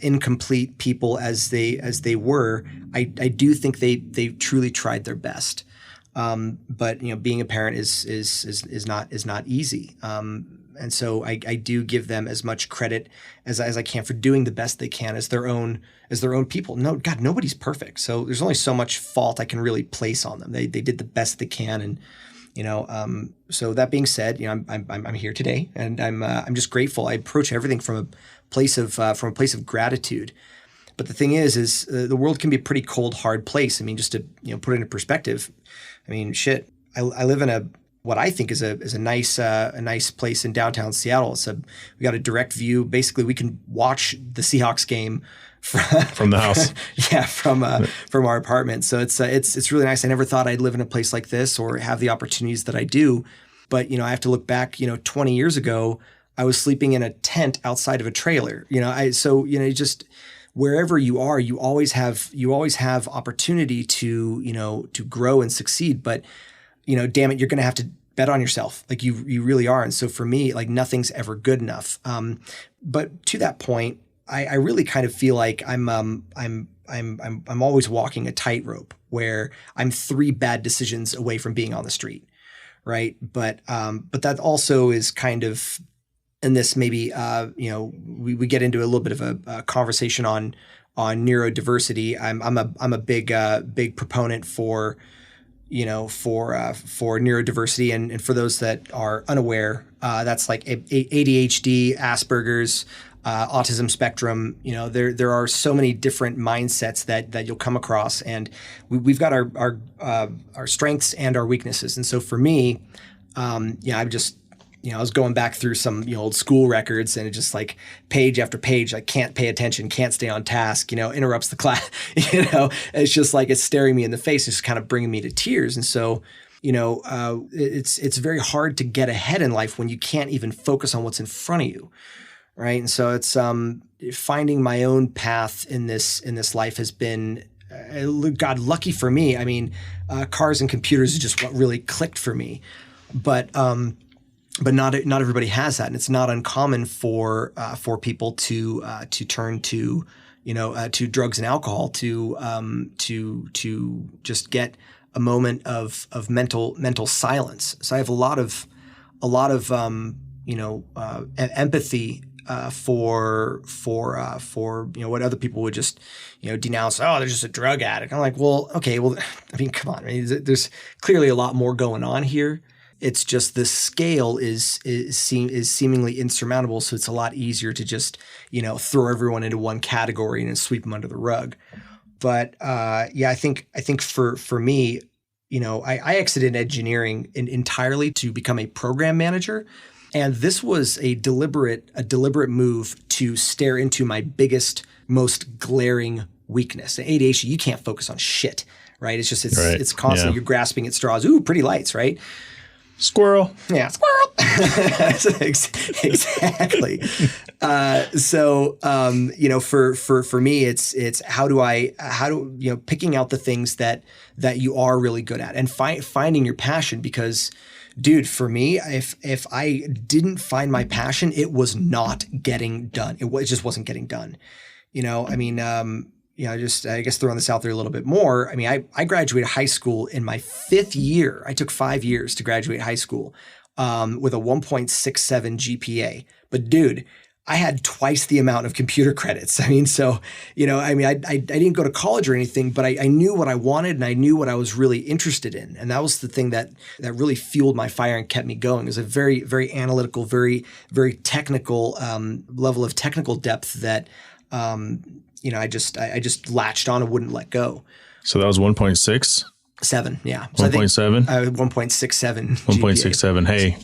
incomplete people as they were, I do think they truly tried their best. But being a parent is not easy. And so I do give them as much credit as I can for doing the best they can as their own people. No, God, nobody's perfect. So there's only so much fault I can really place on them. They did the best they can, and so that being said, I'm here today, and I'm just grateful. I approach everything from a place of gratitude. But the thing is the world can be a pretty cold, hard place. I mean, just to put it into perspective. I mean, shit. I live in what I think is a nice place in downtown Seattle. We got a direct view. Basically, we can watch the Seahawks game from the house. Yeah, from our apartment. So it's really nice. I never thought I'd live in a place like this or have the opportunities that I do. But I have to look back. 20 years ago, I was sleeping in a tent outside of a trailer. Just wherever you are, you always have opportunity to grow and succeed. But damn it, you're going to have to bet on yourself. Like you really are. And so for me, like nothing's ever good enough. But to that point, I really kind of feel like I'm always walking a tightrope where I'm 3 bad decisions away from being on the street. Right. But that also is kind of, in this maybe, we get into a little bit of a conversation on neurodiversity. I'm a big proponent for neurodiversity. And for those that are unaware, that's like ADHD, Asperger's, autism spectrum. There are so many different mindsets that you'll come across, and we've got our strengths and our weaknesses. And so for me, I was going back through some old school records, and it just like page after page, I can't pay attention, can't stay on task, interrupts the class, it's just like it's staring me in the face. It's kind of bringing me to tears. And so, it's very hard to get ahead in life when you can't even focus on what's in front of you. Right. And so it's finding my own path in this life has been, God, lucky for me. I mean, cars and computers is just what really clicked for me. But not everybody has that, and it's not uncommon for people to turn to to drugs and alcohol to just get a moment of mental silence. So I have a lot of empathy for what other people would just denounce. Oh, they're just a drug addict. I'm like, well, okay, well, I mean, come on. I mean, there's clearly a lot more going on here. It's just the scale is seemingly insurmountable, so it's a lot easier to just throw everyone into one category and then sweep them under the rug. But I think for me, I exited engineering entirely to become a program manager, and this was a deliberate move to stare into my biggest, most glaring weakness. In ADHD, you can't focus on shit, right? It's constantly you're grasping at straws. Ooh, pretty lights, right? Squirrel. Yeah, squirrel. Exactly. For me, it's picking out the things that you are really good at and finding your passion. Because, dude, for me, if I didn't find my passion, it was not getting done. It just wasn't getting done. I guess throwing this out there a little bit more. I mean, I graduated high school in my 5th year. I took 5 years to graduate high school with a 1.67 GPA. But dude, I had twice the amount of computer credits. I mean, so, I didn't go to college or anything, but I knew what I wanted and I knew what I was really interested in. And that was the thing that really fueled my fire and kept me going. It was a very, very analytical, very, very technical level of technical depth that I just latched on and wouldn't let go. So that was 1.6? 7, yeah. 1.7? 1.67. 1.67. Hey,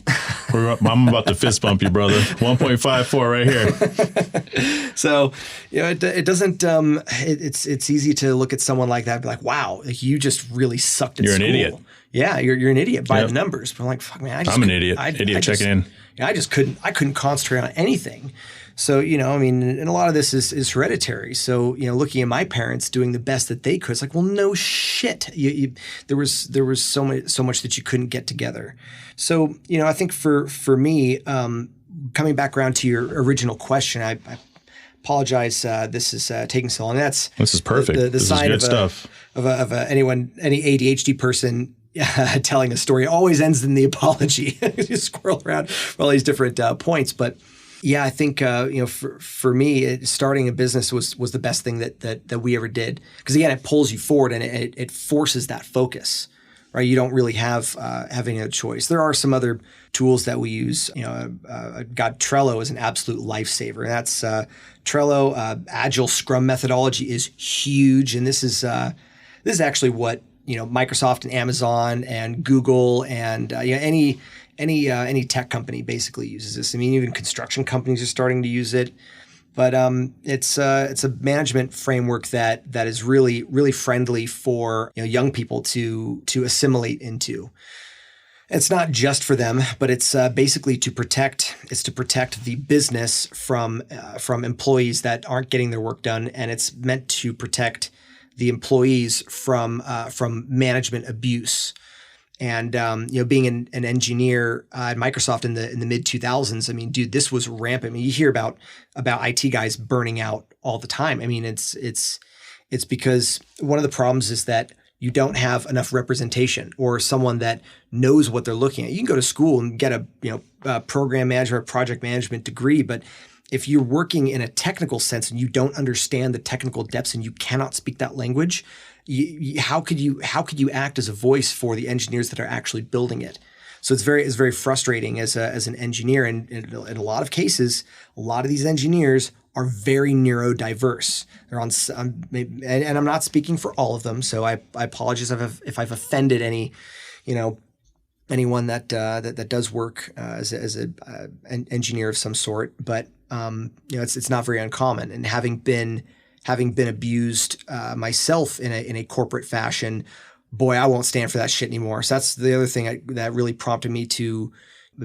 I'm about to fist bump you, brother. 1.54 right here. So, it doesn't, it's easy to look at someone like that and be like, wow, you just really sucked at school. You're an idiot. Yeah, you're an idiot by the numbers. But I'm like, fuck, man, I'm an idiot. Checking in. Yeah, I couldn't concentrate on anything. So, and a lot of this is hereditary. So, looking at my parents doing the best that they could, it's like, well, no shit. There was so much that you couldn't get together. So, I think for me, coming back around to your original question, I apologize. This is taking so long. This is perfect. The sign of stuff of any ADHD person. Telling a story always ends in the apology. You squirrel around for all these different points, but yeah, I think for me, starting a business was the best thing that we ever did, because again, it pulls you forward and it forces that focus, right? You don't really have any other choice. There are some other tools that we use. Trello is an absolute lifesaver, and that's Trello. Agile Scrum methodology is huge, and this is actually what Microsoft and Amazon and Google and any tech company basically uses this. I mean, even construction companies are starting to use it. But it's a management framework that is really, really friendly for young people to assimilate into. It's not just for them, but it's basically to protect the business from employees that aren't getting their work done, and it's meant to protect the employees from management abuse. And being an engineer at Microsoft in the mid 2000s, I mean, dude, this was rampant. I mean, you hear about IT guys burning out all the time. I mean, it's because one of the problems is that you don't have enough representation or someone that knows what they're looking at. You can go to school and get a program management, project management degree, but if you're working in a technical sense and you don't understand the technical depths and you cannot speak that language, how could you act as a voice for the engineers that are actually building it? So it's very frustrating as an engineer, and in a lot of cases, a lot of these engineers are very neurodiverse. They're and I'm not speaking for all of them, so I apologize if I've offended anyone that does work as an engineer of some sort, but it's not very uncommon. And having been abused myself in a corporate fashion, boy, I won't stand for that shit anymore. So that's the other thing that really prompted me to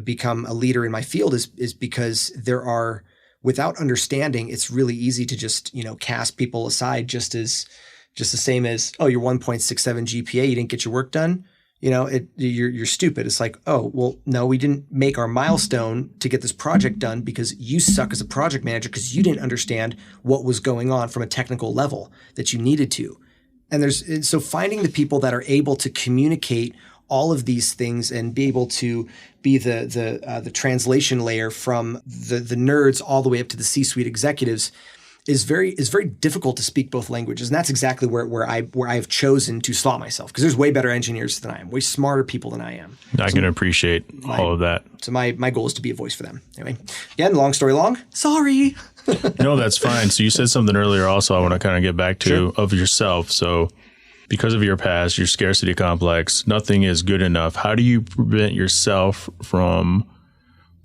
become a leader in my field is because there are, without understanding, it's really easy to just cast people aside just the same as, oh, your 1.67 GPA, you didn't get your work done. You're stupid. It's like, oh, well, no, we didn't make our milestone to get this project done because you suck as a project manager because you didn't understand what was going on from a technical level that you needed to. And so finding the people that are able to communicate all of these things and be able to be the translation layer from the nerds all the way up to the C-suite executives is very difficult to speak both languages. And that's exactly where I have chosen to slot myself, because there's way better engineers than I am, way smarter people than I am. I can appreciate all of that. So my goal is to be a voice for them. Anyway, again, long story long. Sorry. No, that's fine. So you said something earlier also I want to kind of get back to Sure. of yourself. So because of your past, your scarcity complex, nothing is good enough. How do you prevent yourself from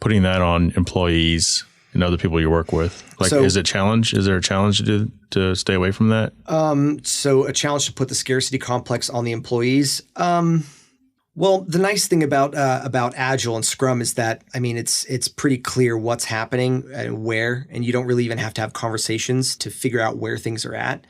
putting that on employees and other people you work with? Like, So- is there a challenge to stay away from that? So a challenge to put the scarcity complex on the employees. Well, the nice thing about Agile and Scrum is that, I mean, it's pretty clear what's happening and where, and you don't really even have to have conversations to figure out where things are at.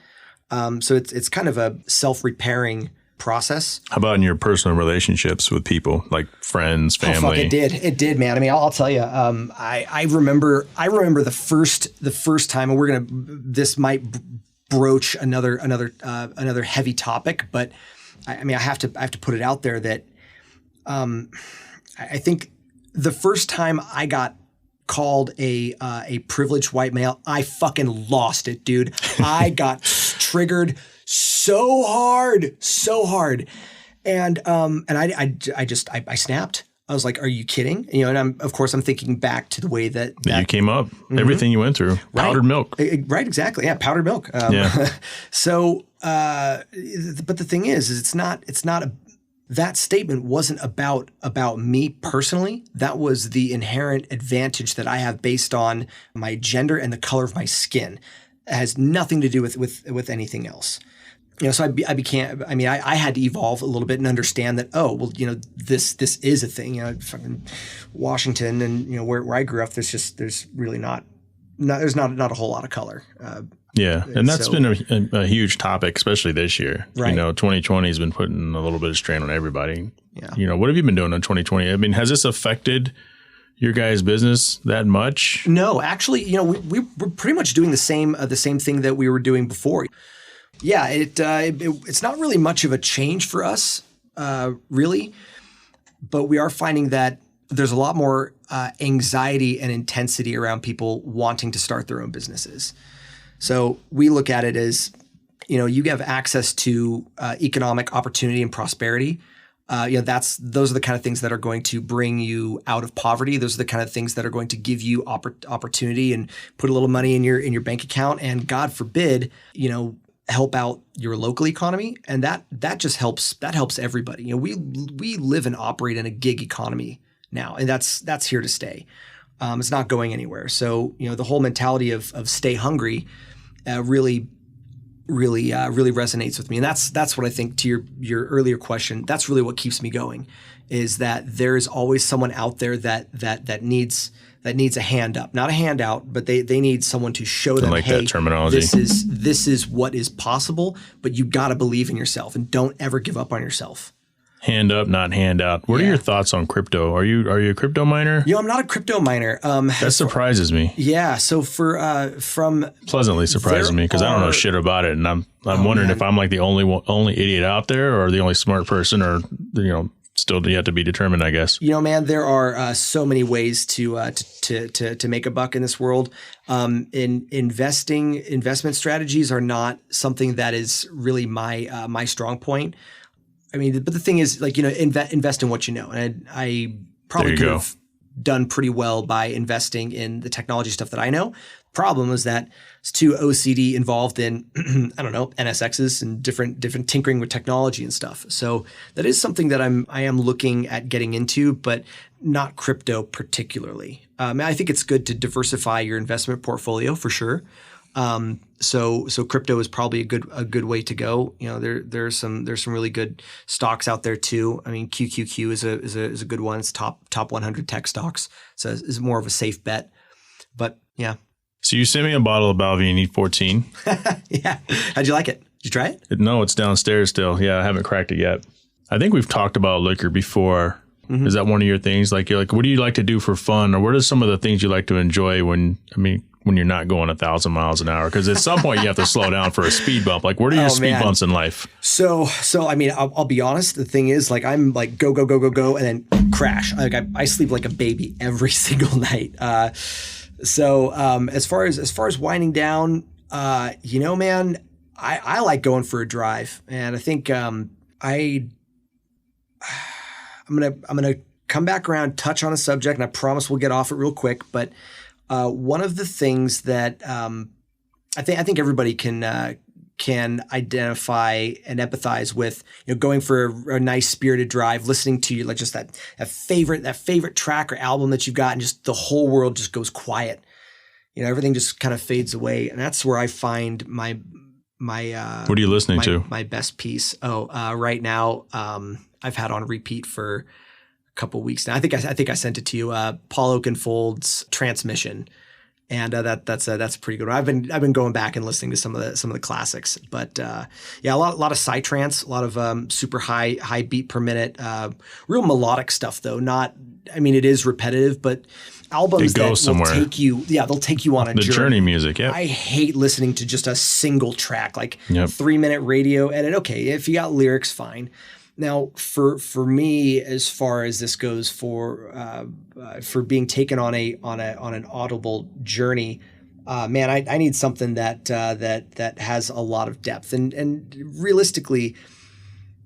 So it's kind of a self-repairing process. How about in your personal relationships with people, like friends, family? Oh, fuck, it did, man. I mean, I'll tell you. I remember the first time, and this might broach another heavy topic, but I mean, I have to put it out there that I think the first time I got called a privileged white male, I fucking lost it, dude. I got triggered so hard. And I snapped. I was like, are you kidding? And I'm thinking back to the way that you came up, everything you went through, powdered milk. Right, exactly. Yeah, powdered milk. Yeah. So, but the thing is that statement wasn't about me personally. That was the inherent advantage that I have based on my gender and the color of my skin. It has nothing to do with anything else. So I had to evolve a little bit and understand that, this is a thing. Fucking Washington and, where I grew up, there's really not a whole lot of color. Yeah. And that's been a huge topic, especially this year. Right. 2020 has been putting a little bit of strain on everybody. Yeah. What have you been doing in 2020? I mean, has this affected your guys' business that much? No, actually, we're pretty much doing the same thing that we were doing before. Yeah, it's not really much of a change for us, really, but we are finding that there's a lot more anxiety and intensity around people wanting to start their own businesses. So we look at it as, you have access to economic opportunity and prosperity. Those are the kind of things that are going to bring you out of poverty. Those are the kind of things that are going to give you opportunity and put a little money in your bank account. And God forbid, help out your local economy. And that just helps. That helps everybody. We live and operate in a gig economy now, and that's here to stay. It's not going anywhere. So, the whole mentality of stay hungry really resonates with me. And that's what I think, to your earlier question, that's really what keeps me going, is that there is always someone out there that needs a hand up, not a handout, but they need someone to show them, hey, that terminology. This is what is possible, but you got to believe in yourself and don't ever give up on yourself. Hand up, not hand out. What are your thoughts on crypto? Are you a crypto miner? I'm not a crypto miner. That surprises me. Yeah. So from pleasantly surprises me, because I don't know shit about it, and I'm wondering if I'm like the only idiot out there, or the only smart person, or still yet to be determined, I guess. Man, there are so many ways to make a buck in this world. Investment strategies are not something that is really my strong point. I mean, but the thing is, invest in what you know. And I probably could have done pretty well by investing in the technology stuff that I know. Problem is that it's too OCD involved in, I don't know, NSXs and different tinkering with technology and stuff. So that is something that I am looking at getting into, but not crypto particularly. I think it's good to diversify your investment portfolio for sure. So crypto is probably a good way to go. There's some really good stocks out there too. I mean, QQQ is a good one. It's top 100 tech stocks. So it's more of a safe bet. But yeah. So you sent me a bottle of Balvenie 14. Yeah. How'd you like it? Did you try it? No, it's downstairs still. Yeah, I haven't cracked it yet. I think we've talked about liquor before. Mm-hmm. Is that one of your things? Like, what do you like to do for fun, or what are some of the things you like to enjoy when when you're not going 1,000 miles an hour? Because at some point you have to slow down for a speed bump. Like, what are your speed bumps in life? So I mean, I'll be honest. The thing is, like, I'm like go, and then crash. Like I sleep like a baby every single night. So as far as winding down, man, I like going for a drive, and I think I'm gonna come back around, touch on a subject, and I promise we'll get off it real quick. But one of the things that I think everybody can identify and empathize with, going for a nice spirited drive, listening to like just that favorite track or album that you've got, and just the whole world just goes quiet. Everything just kind of fades away, and that's where I find my what are you listening to? My best piece. Right now, I've had on repeat for couple weeks now. I think I sent it to you. Paul Oakenfold's Transmission, and that's a pretty good one. I've been going back and listening to some of the classics, but a lot of psytrance, a lot of super high beat per minute, real melodic stuff though. It is repetitive, but albums that will take you, they'll take you on a journey. The journey music, yeah. I hate listening to just a single track, like 3-minute radio edit. Okay, if you got lyrics, fine. Now, for me, as far as this goes, for being taken on an audible journey, I need something that has a lot of depth, and realistically,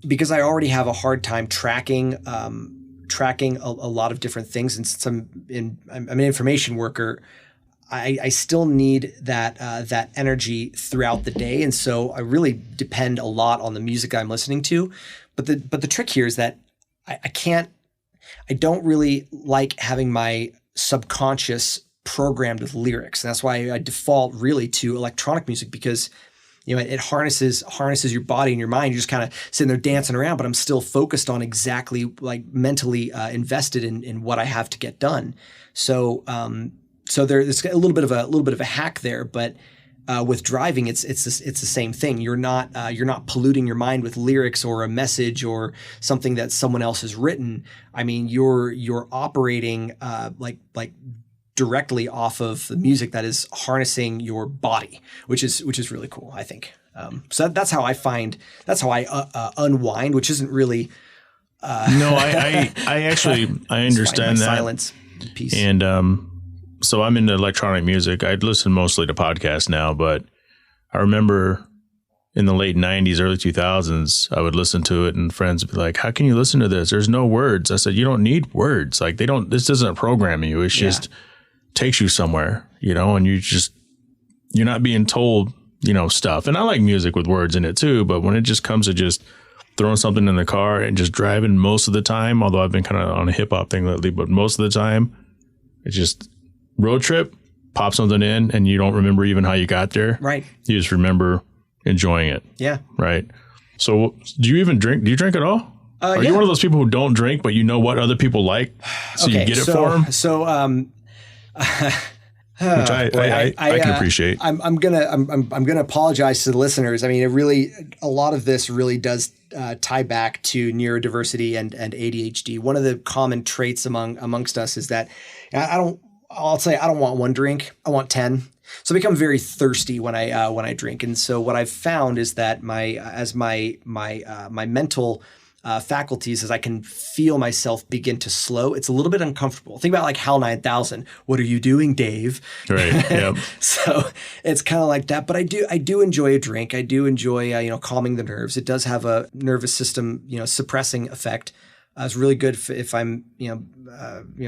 because I already have a hard time tracking a lot of different things, and since I'm an information worker, I still need that energy throughout the day, and so I really depend a lot on the music I'm listening to. But the trick here is that I don't really like having my subconscious programmed with lyrics. And that's why I default really to electronic music, because it harnesses your body and your mind. You're just kind of sitting there dancing around, but I'm still focused on exactly, like, mentally invested in what I have to get done. So there's a little bit of a hack there, but with driving, it's the same thing. You're not polluting your mind with lyrics or a message or something that someone else has written. I mean, you're operating like directly off of the music that is harnessing your body, which is really cool, I think. So that's how I unwind, which isn't really. No, I actually understand that silence piece. And so I'm into electronic music. I listen mostly to podcasts now, but I remember in the late 90s, early 2000s, I would listen to it and friends would be like, how can you listen to this? There's no words. I said, you don't need words. Like, this doesn't program you. It's just takes you somewhere, and you're not being told, stuff. And I like music with words in it too, but when it just comes to just throwing something in the car and just driving most of the time, although I've been kind of on a hip hop thing lately, but most of the time it's just road trip, pop something in, and you don't remember even how you got there. Right. You just remember enjoying it. Yeah. Right. So do you even drink? Do you drink at all? Are you one of those people who don't drink, but you know what other people like, so you get it for them? So, which I can appreciate. I'm gonna apologize to the listeners. I mean, a lot of this really does tie back to neurodiversity and ADHD. One of the common traits amongst us is that I'll say I don't want one drink. I want 10. So I become very thirsty when I drink. And so what I've found is that my mental faculties, as I can feel myself begin to slow, it's a little bit uncomfortable. Think about like HAL 9000. What are you doing, Dave? Right. Yep. So it's kind of like that. But I do enjoy a drink. I do enjoy calming the nerves. It does have a nervous system suppressing effect. It's really good if I'm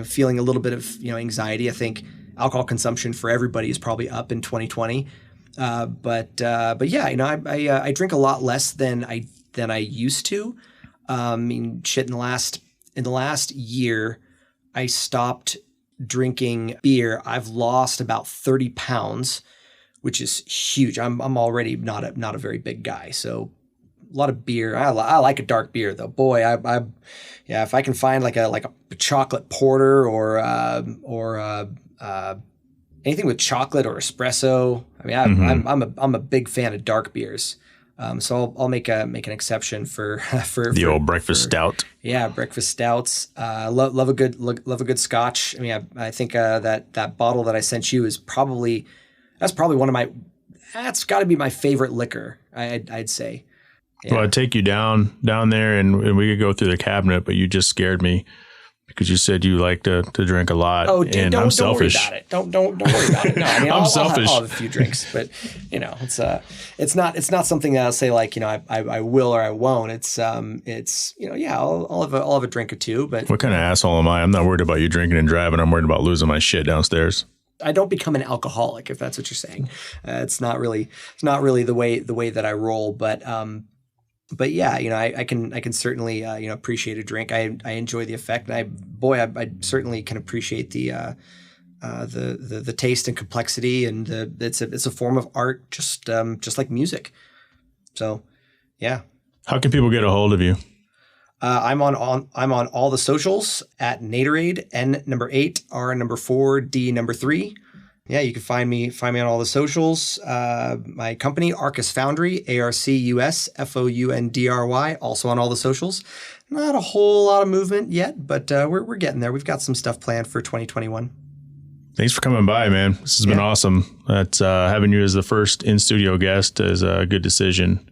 feeling a little bit of anxiety. I think alcohol consumption for everybody is probably up in 2020. But yeah, I drink a lot less than I used to. In the last year, I stopped drinking beer. I've lost about 30 pounds, which is huge. I'm already not a very big guy, so a lot of beer. I like a dark beer though. Boy, if I can find like a chocolate porter or anything with chocolate or espresso. I mean, I'm a big fan of dark beers. So I'll make an exception for the old breakfast stout. Yeah, breakfast stouts. Love a good scotch. I mean, I think that bottle that I sent you is probably That's probably that's got to be my favorite liquor. I'd say. Yeah. Well, I'd take you down there and we could go through the cabinet, but you just scared me because you said you like to drink a lot. Oh, and don't I'm selfish. worry about it. Don't worry about it. No, I mean, I'm selfish. I'll have a few drinks, but it's not something that I'll say like, I will or I won't. It's I'll have a drink or two. But what kind of asshole am I? I'm not worried about you drinking and driving. I'm worried about losing my shit downstairs. I don't become an alcoholic, if that's what you're saying. It's not really the way that I roll, but yeah, I can certainly appreciate a drink. I enjoy the effect, and I certainly can appreciate the taste and complexity, and it's a form of art, just like music. So, yeah. How can people get a hold of you? I'm on all the socials at Naderade, N number 8, R number 4, D number 3. Yeah, you can find me on all the socials. My company, Arcus Foundry, ARCUS FOUNDRY, also on all the socials. Not a whole lot of movement yet, but we're getting there. We've got some stuff planned for 2021. Thanks for coming by, man. This has been awesome. That's having you as the first in-studio guest is a good decision.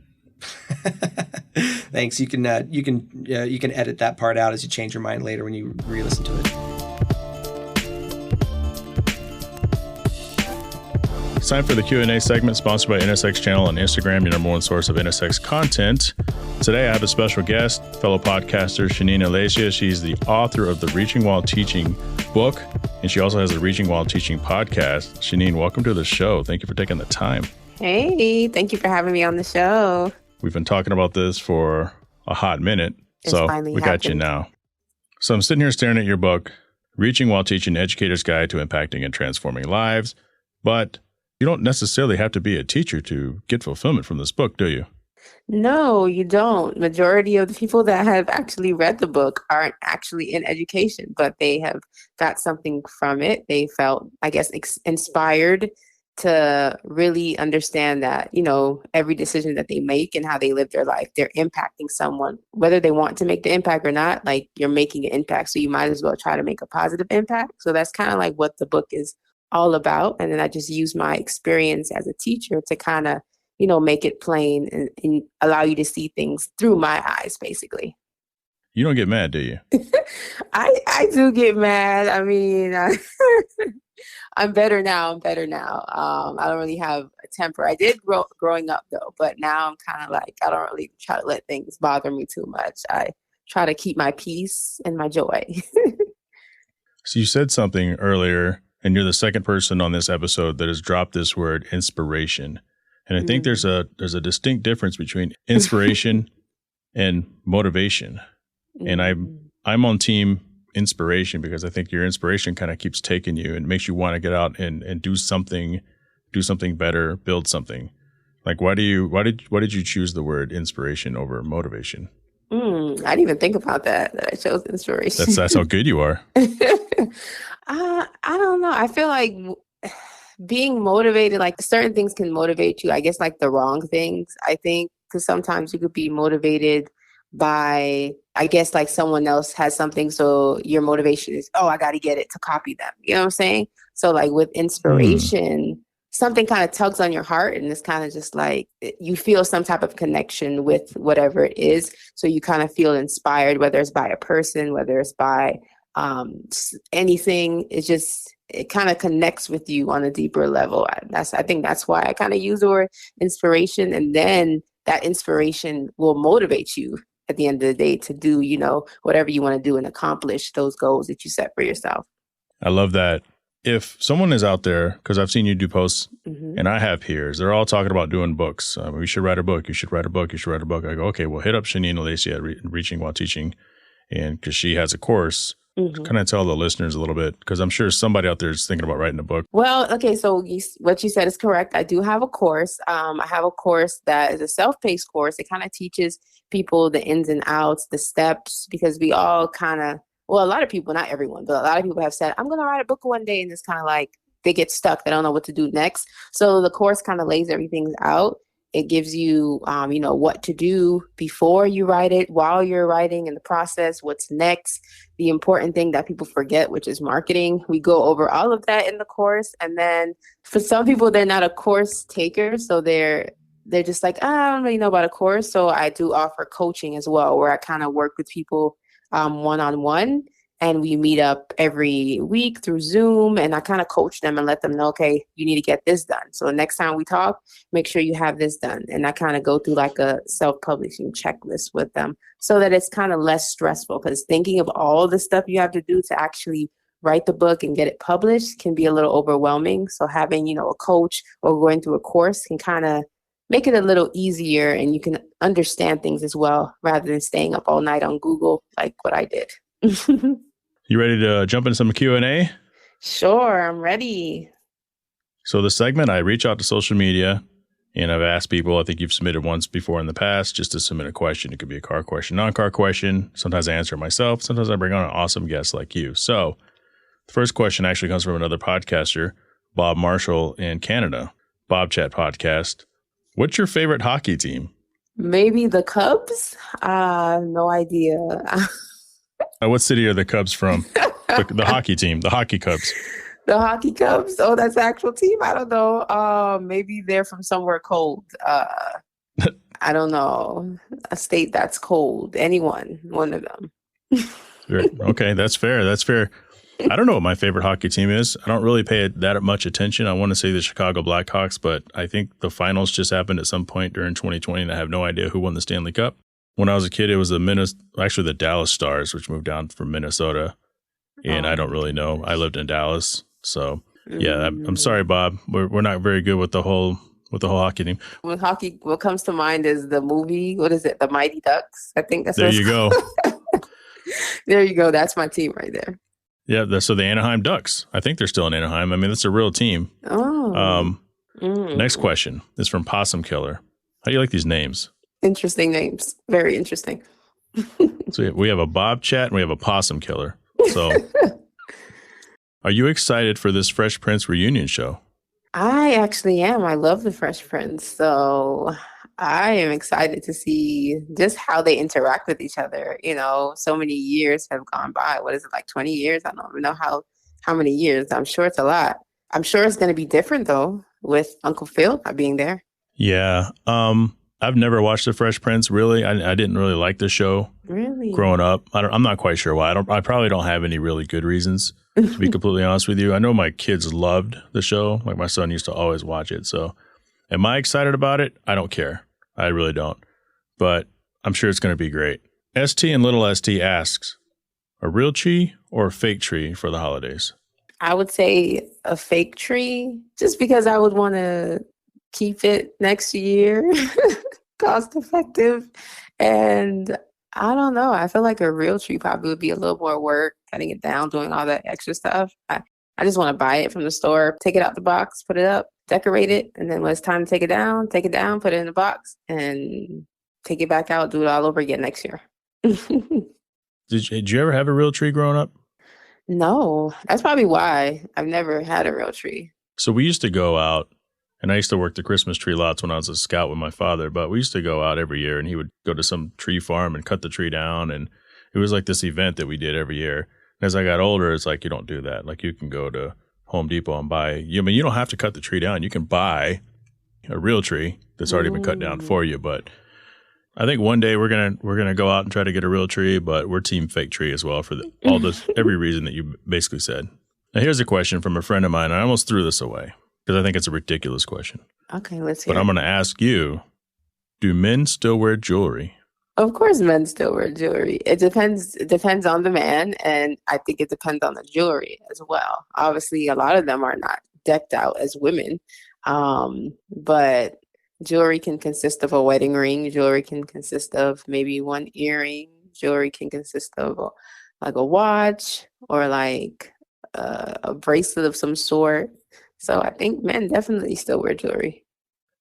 Thanks. You can edit that part out as you change your mind later when you re-listen to it. It's time for the Q&A segment sponsored by NSX Channel on Instagram, your number one source of NSX content. Today, I have a special guest, fellow podcaster Shanine Alacia. She's the author of the Reaching While Teaching book, and she also has a Reaching While Teaching podcast. Shanine, welcome to the show. Thank you for taking the time. Hey, thank you for having me on the show. We've been talking about this for a hot minute, so we got you now. So I'm sitting here staring at your book, Reaching While Teaching, Educator's Guide to Impacting and Transforming Lives, but you don't necessarily have to be a teacher to get fulfillment from this book, do you? No, you don't. Majority of the people that have actually read the book aren't actually in education, but they have got something from it. They felt, I guess, inspired to really understand that, every decision that they make and how they live their life, they're impacting someone, whether they want to make the impact or not. Like, you're making an impact, so you might as well try to make a positive impact. So that's kind of like what the book is all about. And then I just use my experience as a teacher to kind of, make it plain and allow you to see things through my eyes, basically. You don't get mad, do you? I do get mad. I mean, I'm better now. I don't really have a temper. I did growing up though, but now I'm kind of like, I don't really try to let things bother me too much. I try to keep my peace and my joy. So you said something earlier, and you're the second person on this episode that has dropped this word inspiration. And I think there's a distinct difference between inspiration and motivation. And I'm on team inspiration because I think your inspiration kind of keeps taking you and makes you want to get out and do something better, build something. Like, why did you choose the word inspiration over motivation? I didn't even think about that I chose inspiration. That's how good you are. I don't know. I feel like being motivated, like certain things can motivate you. I guess like the wrong things, I think, because sometimes you could be motivated by, I guess, like someone else has something. So your motivation is, I got to get it to copy them. You know what I'm saying? So like with inspiration, something kind of tugs on your heart, and it's kind of just like you feel some type of connection with whatever it is. So you kind of feel inspired, whether it's by a person, whether it's by anything. It kind of connects with you on a deeper level. I think that's why I kind of use the word inspiration, and then that inspiration will motivate you at the end of the day to do, whatever you want to do and accomplish those goals that you set for yourself. I love that. If someone is out there, because I've seen you do posts and I have peers, they're all talking about doing books. We should write a book. You should write a book. You should write a book. I go, okay, well, hit up Shanine Alacia at Reaching While Teaching. And because she has a course, kind of tell the listeners a little bit, because I'm sure somebody out there is thinking about writing a book. Well, okay, so what you said is correct. I do have a course. I have a course that is a self-paced course. It kind of teaches people the ins and outs, the steps, because we all kind of, well, a lot of people, not everyone, but a lot of people have said, I'm going to write a book one day. And it's kind of like they get stuck. They don't know what to do next. So the course kind of lays everything out. It gives you, what to do before you write it, while you're writing in the process, what's next, the important thing that people forget, which is marketing. We go over all of that in the course. And then for some people, they're not a course taker. So they're just like, I don't really know about a course. So I do offer coaching as well, where I kind of work with people one-on-one. And we meet up every week through Zoom, and I kind of coach them and let them know, okay, you need to get this done. So the next time we talk, make sure you have this done. And I kind of go through like a self-publishing checklist with them so that it's kind of less stressful, because thinking of all the stuff you have to do to actually write the book and get it published can be a little overwhelming. So having, a coach or going through a course can kind of make it a little easier, and you can understand things as well, rather than staying up all night on Google like what I did. You ready to jump into some Q&A? Sure, I'm ready. So the segment, I reach out to social media, and I've asked people, I think you've submitted once before in the past, just to submit a question. It could be a car question, non-car question. Sometimes I answer it myself. Sometimes I bring on an awesome guest like you. So the first question actually comes from another podcaster, Bob Marshall in Canada, Bob Chat Podcast. What's your favorite hockey team? Maybe the Cubs? No idea. What city are the Cubs from? The hockey team, the Hockey Cubs. The Hockey Cubs? Oh, that's the actual team? I don't know. Maybe they're from somewhere cold. I don't know. A state that's cold. One of them. Okay, that's fair. That's fair. I don't know what my favorite hockey team is. I don't really pay that much attention. I want to say the Chicago Blackhawks, but I think the finals just happened at some point during 2020, and I have no idea who won the Stanley Cup. When I was a kid, it was the Dallas Stars, which moved down from Minnesota, and I don't really know. I lived in Dallas, so yeah. I'm sorry, Bob. We're not very good with the whole hockey team. With hockey, what comes to mind is the movie. What is it? The Mighty Ducks. I think that's there. You go. There you go. That's my team right there. Yeah. So the Anaheim Ducks. I think they're still in Anaheim. I mean, that's a real team. Oh. Next question is from Possum Killer. How do you like these names? Interesting names. Very interesting. So we have a Bob Chat and we have a Possum Killer. So are you excited for this Fresh Prince reunion show? I actually am. I love the Fresh Prince. So I am excited to see just how they interact with each other. So many years have gone by. What is it, like 20 years? I don't even know how many years. I'm sure it's a lot. I'm sure it's going to be different, though, with Uncle Phil not being there. Yeah. I've never watched The Fresh Prince, really. I didn't really like the show. Really? Growing up. I'm not quite sure why. I probably don't have any really good reasons, to be completely honest with you. I know my kids loved the show. Like, my son used to always watch it. So am I excited about it? I don't care. I really don't. But I'm sure it's going to be great. ST and Little ST asks, a real tree or a fake tree for the holidays? I would say a fake tree, just because I would want to keep it next year, cost effective. And I don't know. I feel like a real tree probably would be a little more work, cutting it down, doing all that extra stuff. I just want to buy it from the store, take it out the box, put it up, decorate it. And then when it's time to take it down, put it in the box and take it back out, do it all over again next year. Did you ever have a real tree growing up? No, that's probably why I've never had a real tree. So we used to go out, and I used to work the Christmas tree lots when I was a scout with my father, but we used to go out every year, and he would go to some tree farm and cut the tree down, and it was like this event that we did every year. And as I got older, it's like, you don't do that. Like, you can go to Home Depot and buy, you don't have to cut the tree down. You can buy a real tree that's already been cut down for you. But I think one day we're gonna go out and try to get a real tree, but we're team fake tree as well for every reason that you basically said. Now here's a question from a friend of mine. I almost threw this away because I think it's a ridiculous question. Okay, let's hear it. But I'm going to ask you, do men still wear jewelry? Of course, men still wear jewelry. It depends on the man, and I think it depends on the jewelry as well. Obviously, a lot of them are not decked out as women, but jewelry can consist of a wedding ring. Jewelry can consist of maybe one earring. Jewelry can consist of like a watch or like a bracelet of some sort. So I think men definitely still wear jewelry.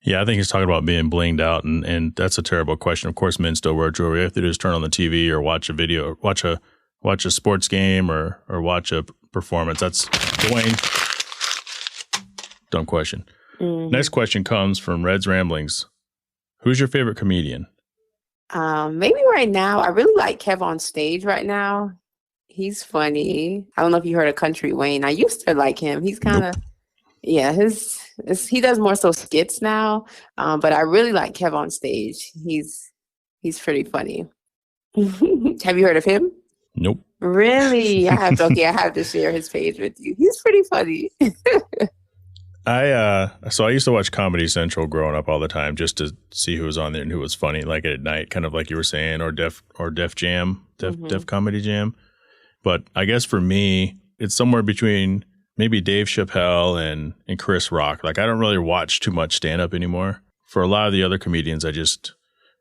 Yeah, I think he's talking about being blinged out, and that's a terrible question. Of course, men still wear jewelry. If they just turn on the TV or watch a video, or watch a sports game or watch a performance. That's Dwayne. Dumb question. Mm-hmm. Next question comes from Red's Ramblings. Who's your favorite comedian? Maybe right now, I really like Kev on stage right now. He's funny. I don't know if you heard of Country Wayne. I used to like him. He's kind of, yeah, he does more so skits now. But I really like Kev on stage. He's pretty funny. Have you heard of him? Nope. Really? I have to share his page with you. He's pretty funny. So I used to watch Comedy Central growing up all the time just to see who was on there and who was funny, like at night, kind of like you were saying, or Def Comedy Jam. But I guess for me, it's somewhere between maybe Dave Chappelle and Chris Rock. Like I don't really watch too much stand up anymore. For a lot of the other comedians,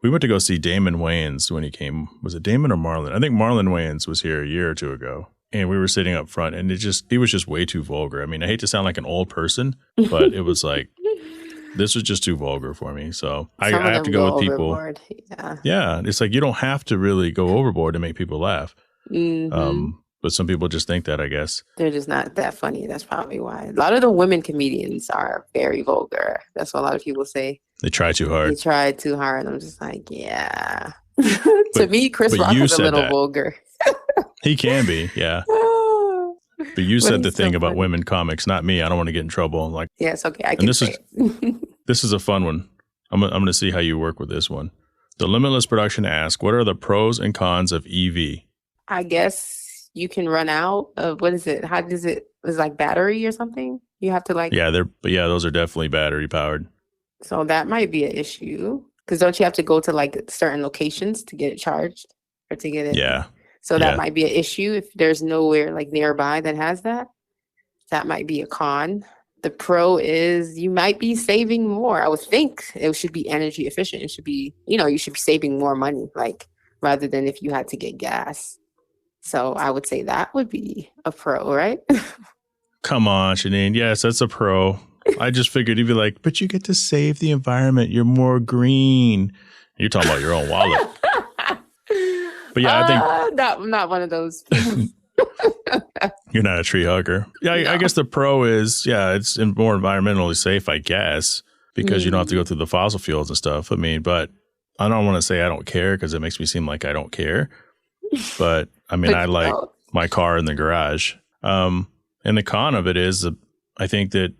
we went to go see Damon Wayans when he came. Was it Damon or Marlon? I think Marlon Wayans was here a year or two ago. And we were sitting up front, and he was just way too vulgar. I mean, I hate to sound like an old person, but it was like, this was just too vulgar for me. So I have to go with people. Overboard. Yeah. It's like, you don't have to really go overboard to make people laugh. Mm-hmm. But some people just think that, I guess. They're just not that funny. That's probably why. A lot of the women comedians are very vulgar. That's what a lot of people say. They try too hard. They try too hard. I'm just like, yeah. To me, Chris Rock is a little vulgar. He can be, yeah. But you said the thing about women comics, not me. I don't want to get in trouble. Like, yeah, it's okay. I can say it. This is a fun one. I'm going to see how you work with this one. The Limitless Production asks, what are the pros and cons of EV? I guess you can run out of, what is it? How does it, is like battery or something? You have to like. Yeah, those are definitely battery powered. So that might be an issue. Because don't you have to go to like certain locations to get it charged or to get it? Yeah. So that might be an issue if there's nowhere like nearby that has that. That might be a con. The pro is you might be saving more. I would think it should be energy efficient. It should be, you should be saving more money, like rather than if you had to get gas. So I would say that would be a pro, right? Come on, Shanine. Yes, that's a pro. I just figured you'd be like, but you get to save the environment. You're more green. You're talking about your own wallet. But yeah, I think not one of those. You're not a tree hugger. Yeah, no. I guess the pro is, it's more environmentally safe, I guess, because you don't have to go through the fossil fuels and stuff. I mean, but I don't want to say I don't care because it makes me seem like I don't care. But I mean, I like my car in the garage. And the con of it is, I think that,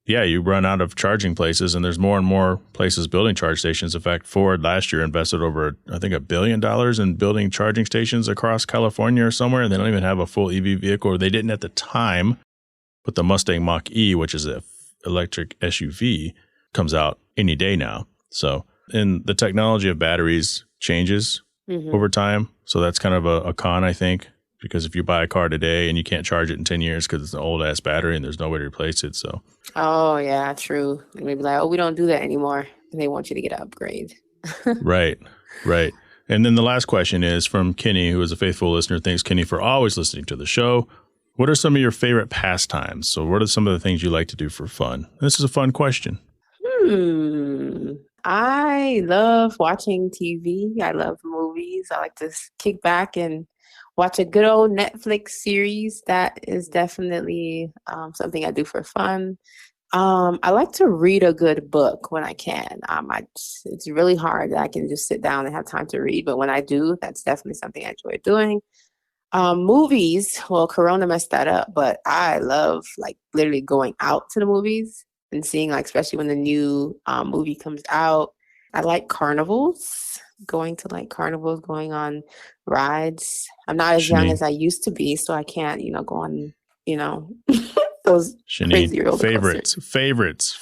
you run out of charging places and there's more and more places building charge stations. In fact, Ford last year invested over, I think, $1 billion in building charging stations across California or somewhere. And they don't even have a full EV vehicle, or they didn't at the time. But the Mustang Mach-E, which is an electric SUV, comes out any day now. So, and the technology of batteries changes over time. So that's kind of a con, I think. Because if you buy a car today and you can't charge it in 10 years because it's an old ass battery and there's no way to replace it. So. Oh, yeah, true. They may be like, we don't do that anymore. And they want you to get an upgrade. Right. And then the last question is from Kenny, who is a faithful listener. Thanks, Kenny, for always listening to the show. What are some of your favorite pastimes? So what are some of the things you like to do for fun? This is a fun question. I love watching TV. I love movies. I like to kick back and watch a good old Netflix series. That is definitely something I do for fun. I like to read a good book when I can. It's really hard that I can just sit down and have time to read. But when I do, that's definitely something I enjoy doing. Movies, well, Corona messed that up. But I love like literally going out to the movies and seeing, like, especially when the new movie comes out. I like carnivals. Going to like carnivals, going on rides. I'm not as young as I used to be, so I can't, go on, those crazy roller coasters. Favorites.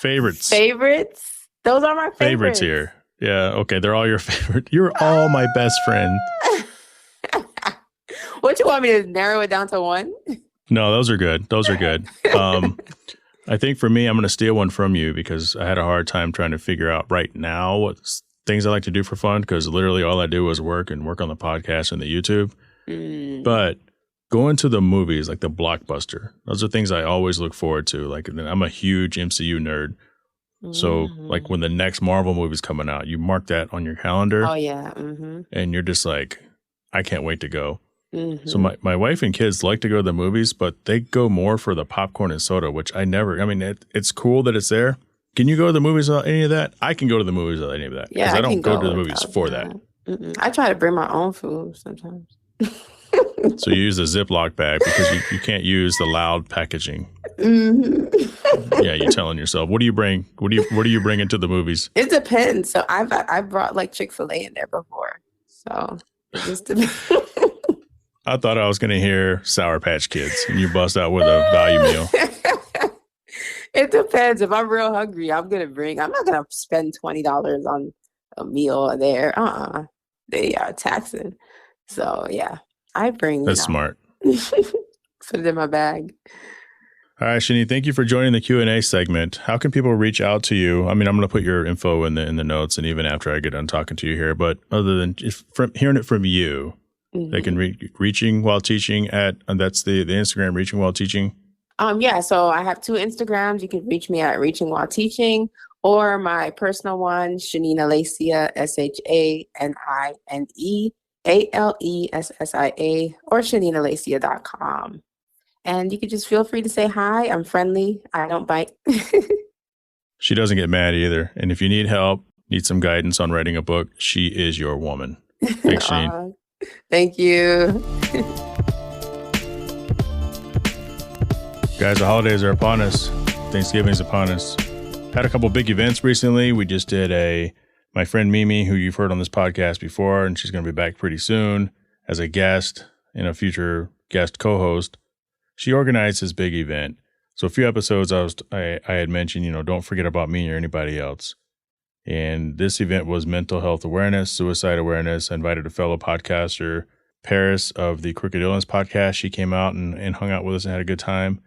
Those are my favorites here. Yeah, okay, they're all your favorite. You're all my best friend. What, you want me to narrow it down to one? No, those are good. I think for me, I'm going to steal one from you because I had a hard time trying to figure out right now what's things I like to do for fun, because literally all I do is work on the podcast and the YouTube. But going to the movies, like the blockbuster, those are things I always look forward to. Like, I'm a huge MCU nerd. So like when the next Marvel movie's coming out, you mark that on your calendar. Oh, yeah. And you're just like, I can't wait to go. So my wife and kids like to go to the movies, but they go more for the popcorn and soda, which it's cool that it's there. Can you go to the movies without any of that? I can go to the movies without any of that. Yeah, Because I don't go to the without movies for that. I try to bring my own food sometimes. So you use a Ziploc bag because you can't use the loud packaging. Yeah, you're telling yourself. What do you bring? What do you bring into the movies? It depends. So I've brought like Chick-fil-A in there before. So it just depends. I thought I was going to hear Sour Patch Kids, and you bust out with a value meal. It depends. If I'm real hungry, I'm not gonna spend $20 on a meal there. They are taxing. So yeah, I bring. That's smart. Put it in my bag. All right, Shani, thank you for joining the Q&A segment. How can people reach out to you? I mean, I'm going to put your info in the notes, and even after I get done talking to you here. But other than hearing it from you, they can reaching while teaching at that's the Instagram reaching while teaching. Yeah, so I have 2 Instagrams. You can reach me at Reaching While Teaching, or my personal one, Shanina Lacia, SHANIneALESSIA, or ShaninaLacia.com. And you can just feel free to say hi. I'm friendly. I don't bite. She doesn't get mad either. And if you need help, need some guidance on writing a book, she is your woman. Thanks, Shane. Thank you. Guys, the holidays are upon us. Thanksgiving's upon us. Had a couple big events recently. We just did my friend Mimi, who you've heard on this podcast before, and she's going to be back pretty soon as a guest and a future guest co-host. She organized this big event. So a few episodes I had mentioned, don't forget about me or anybody else. And this event was mental health awareness, suicide awareness. I invited a fellow podcaster, Paris of the Crooked Illness podcast. She came out and hung out with us and had a good time.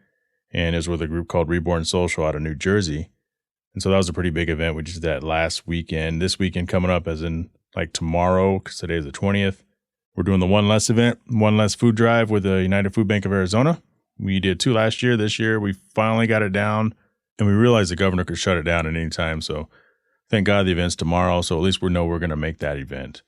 And it was with a group called Reborn Social out of New Jersey. And so that was a pretty big event. We just did that last weekend. This weekend coming up, as in like tomorrow, because today is the 20th, we're doing the One Less event, One Less food drive with the United Food Bank of Arizona. We did 2 last year. This year, we finally got it down. And we realized the governor could shut it down at any time. So thank God the event's tomorrow. So at least we know we're going to make that event.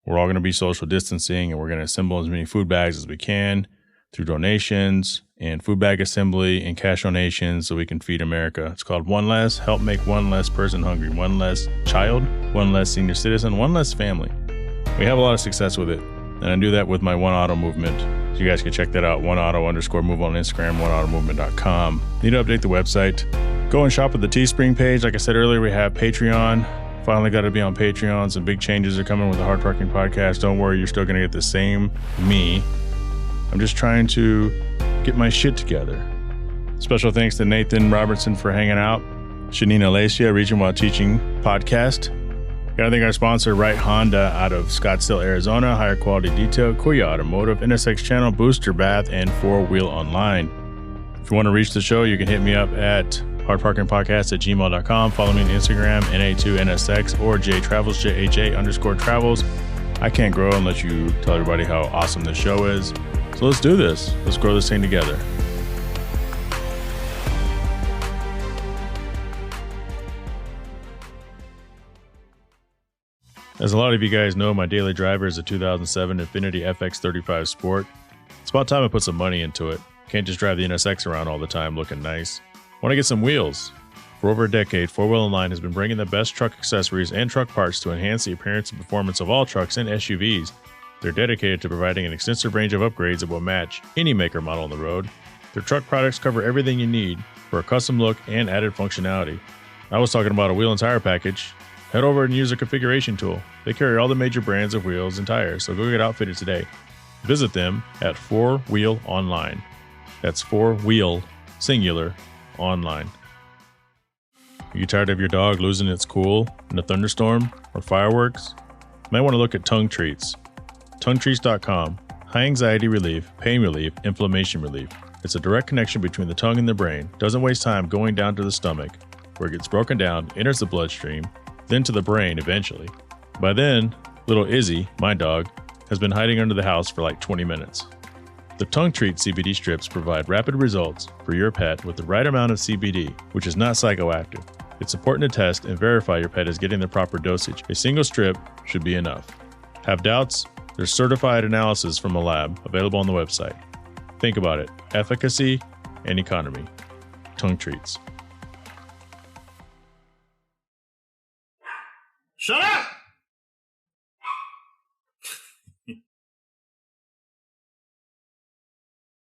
We're all going to be social distancing, and we're going to assemble as many food bags as we can through donations and food bag assembly and cash donations so we can feed America. It's called One Less. Help make one less person hungry, one less child, one less senior citizen, one less family. We have a lot of success with it. And I do that with my One Auto movement. So you guys can check that out, oneauto_move on Instagram, oneautomovement.com. Need to update the website. Go and shop at the Teespring page. Like I said earlier, we have Patreon. Finally got to be on Patreon. Some big changes are coming with the Hard Trucking Podcast. Don't worry, you're still going to get the same me. I'm just trying to get my shit together. Special thanks to Nathan Robertson for hanging out. Shanina Lacia, Reaching While Teaching podcast. Gotta thank our sponsor, Wright Honda, out of Scottsdale, Arizona. Higher quality detail, Kuya Automotive, NSX Channel, Booster Bath, and 4Wheel Online. If you want to reach the show, you can hit me up at hardparkingpodcast@gmail.com. Follow me on Instagram, NA2NSX, or JTravels, JHA_travels. I can't grow unless you tell everybody how awesome this show is. So let's do this. Let's grow this thing together. As a lot of you guys know, my daily driver is a 2007 Infiniti FX35 Sport. It's about time I put some money into it. Can't just drive the NSX around all the time looking nice. Want to get some wheels. For over a decade, 4Wheel Online has been bringing the best truck accessories and truck parts to enhance the appearance and performance of all trucks and SUVs. They're dedicated to providing an extensive range of upgrades that will match any maker model on the road. Their truck products cover everything you need for a custom look and added functionality. I was talking about a wheel and tire package. Head over and use their configuration tool. They carry all the major brands of wheels and tires, so go get outfitted today. Visit them at 4Wheel Online. That's 4Wheel, singular, online. Are you tired of your dog losing its cool in a thunderstorm or fireworks? You might want to look at Tongue Treats. TongueTreats.com. High anxiety relief, pain relief, inflammation relief. It's a direct connection between the tongue and the brain. Doesn't waste time going down to the stomach, where it gets broken down, enters the bloodstream, then to the brain eventually. By then, little Izzy, my dog, has been hiding under the house for like 20 minutes. The Tongue Treat CBD strips provide rapid results for your pet with the right amount of CBD, which is not psychoactive. It's important to test and verify your pet is getting the proper dosage. A single strip should be enough. Have doubts? There's certified analysis from a lab available on the website. Think about it. Efficacy and economy. Tongue Treats.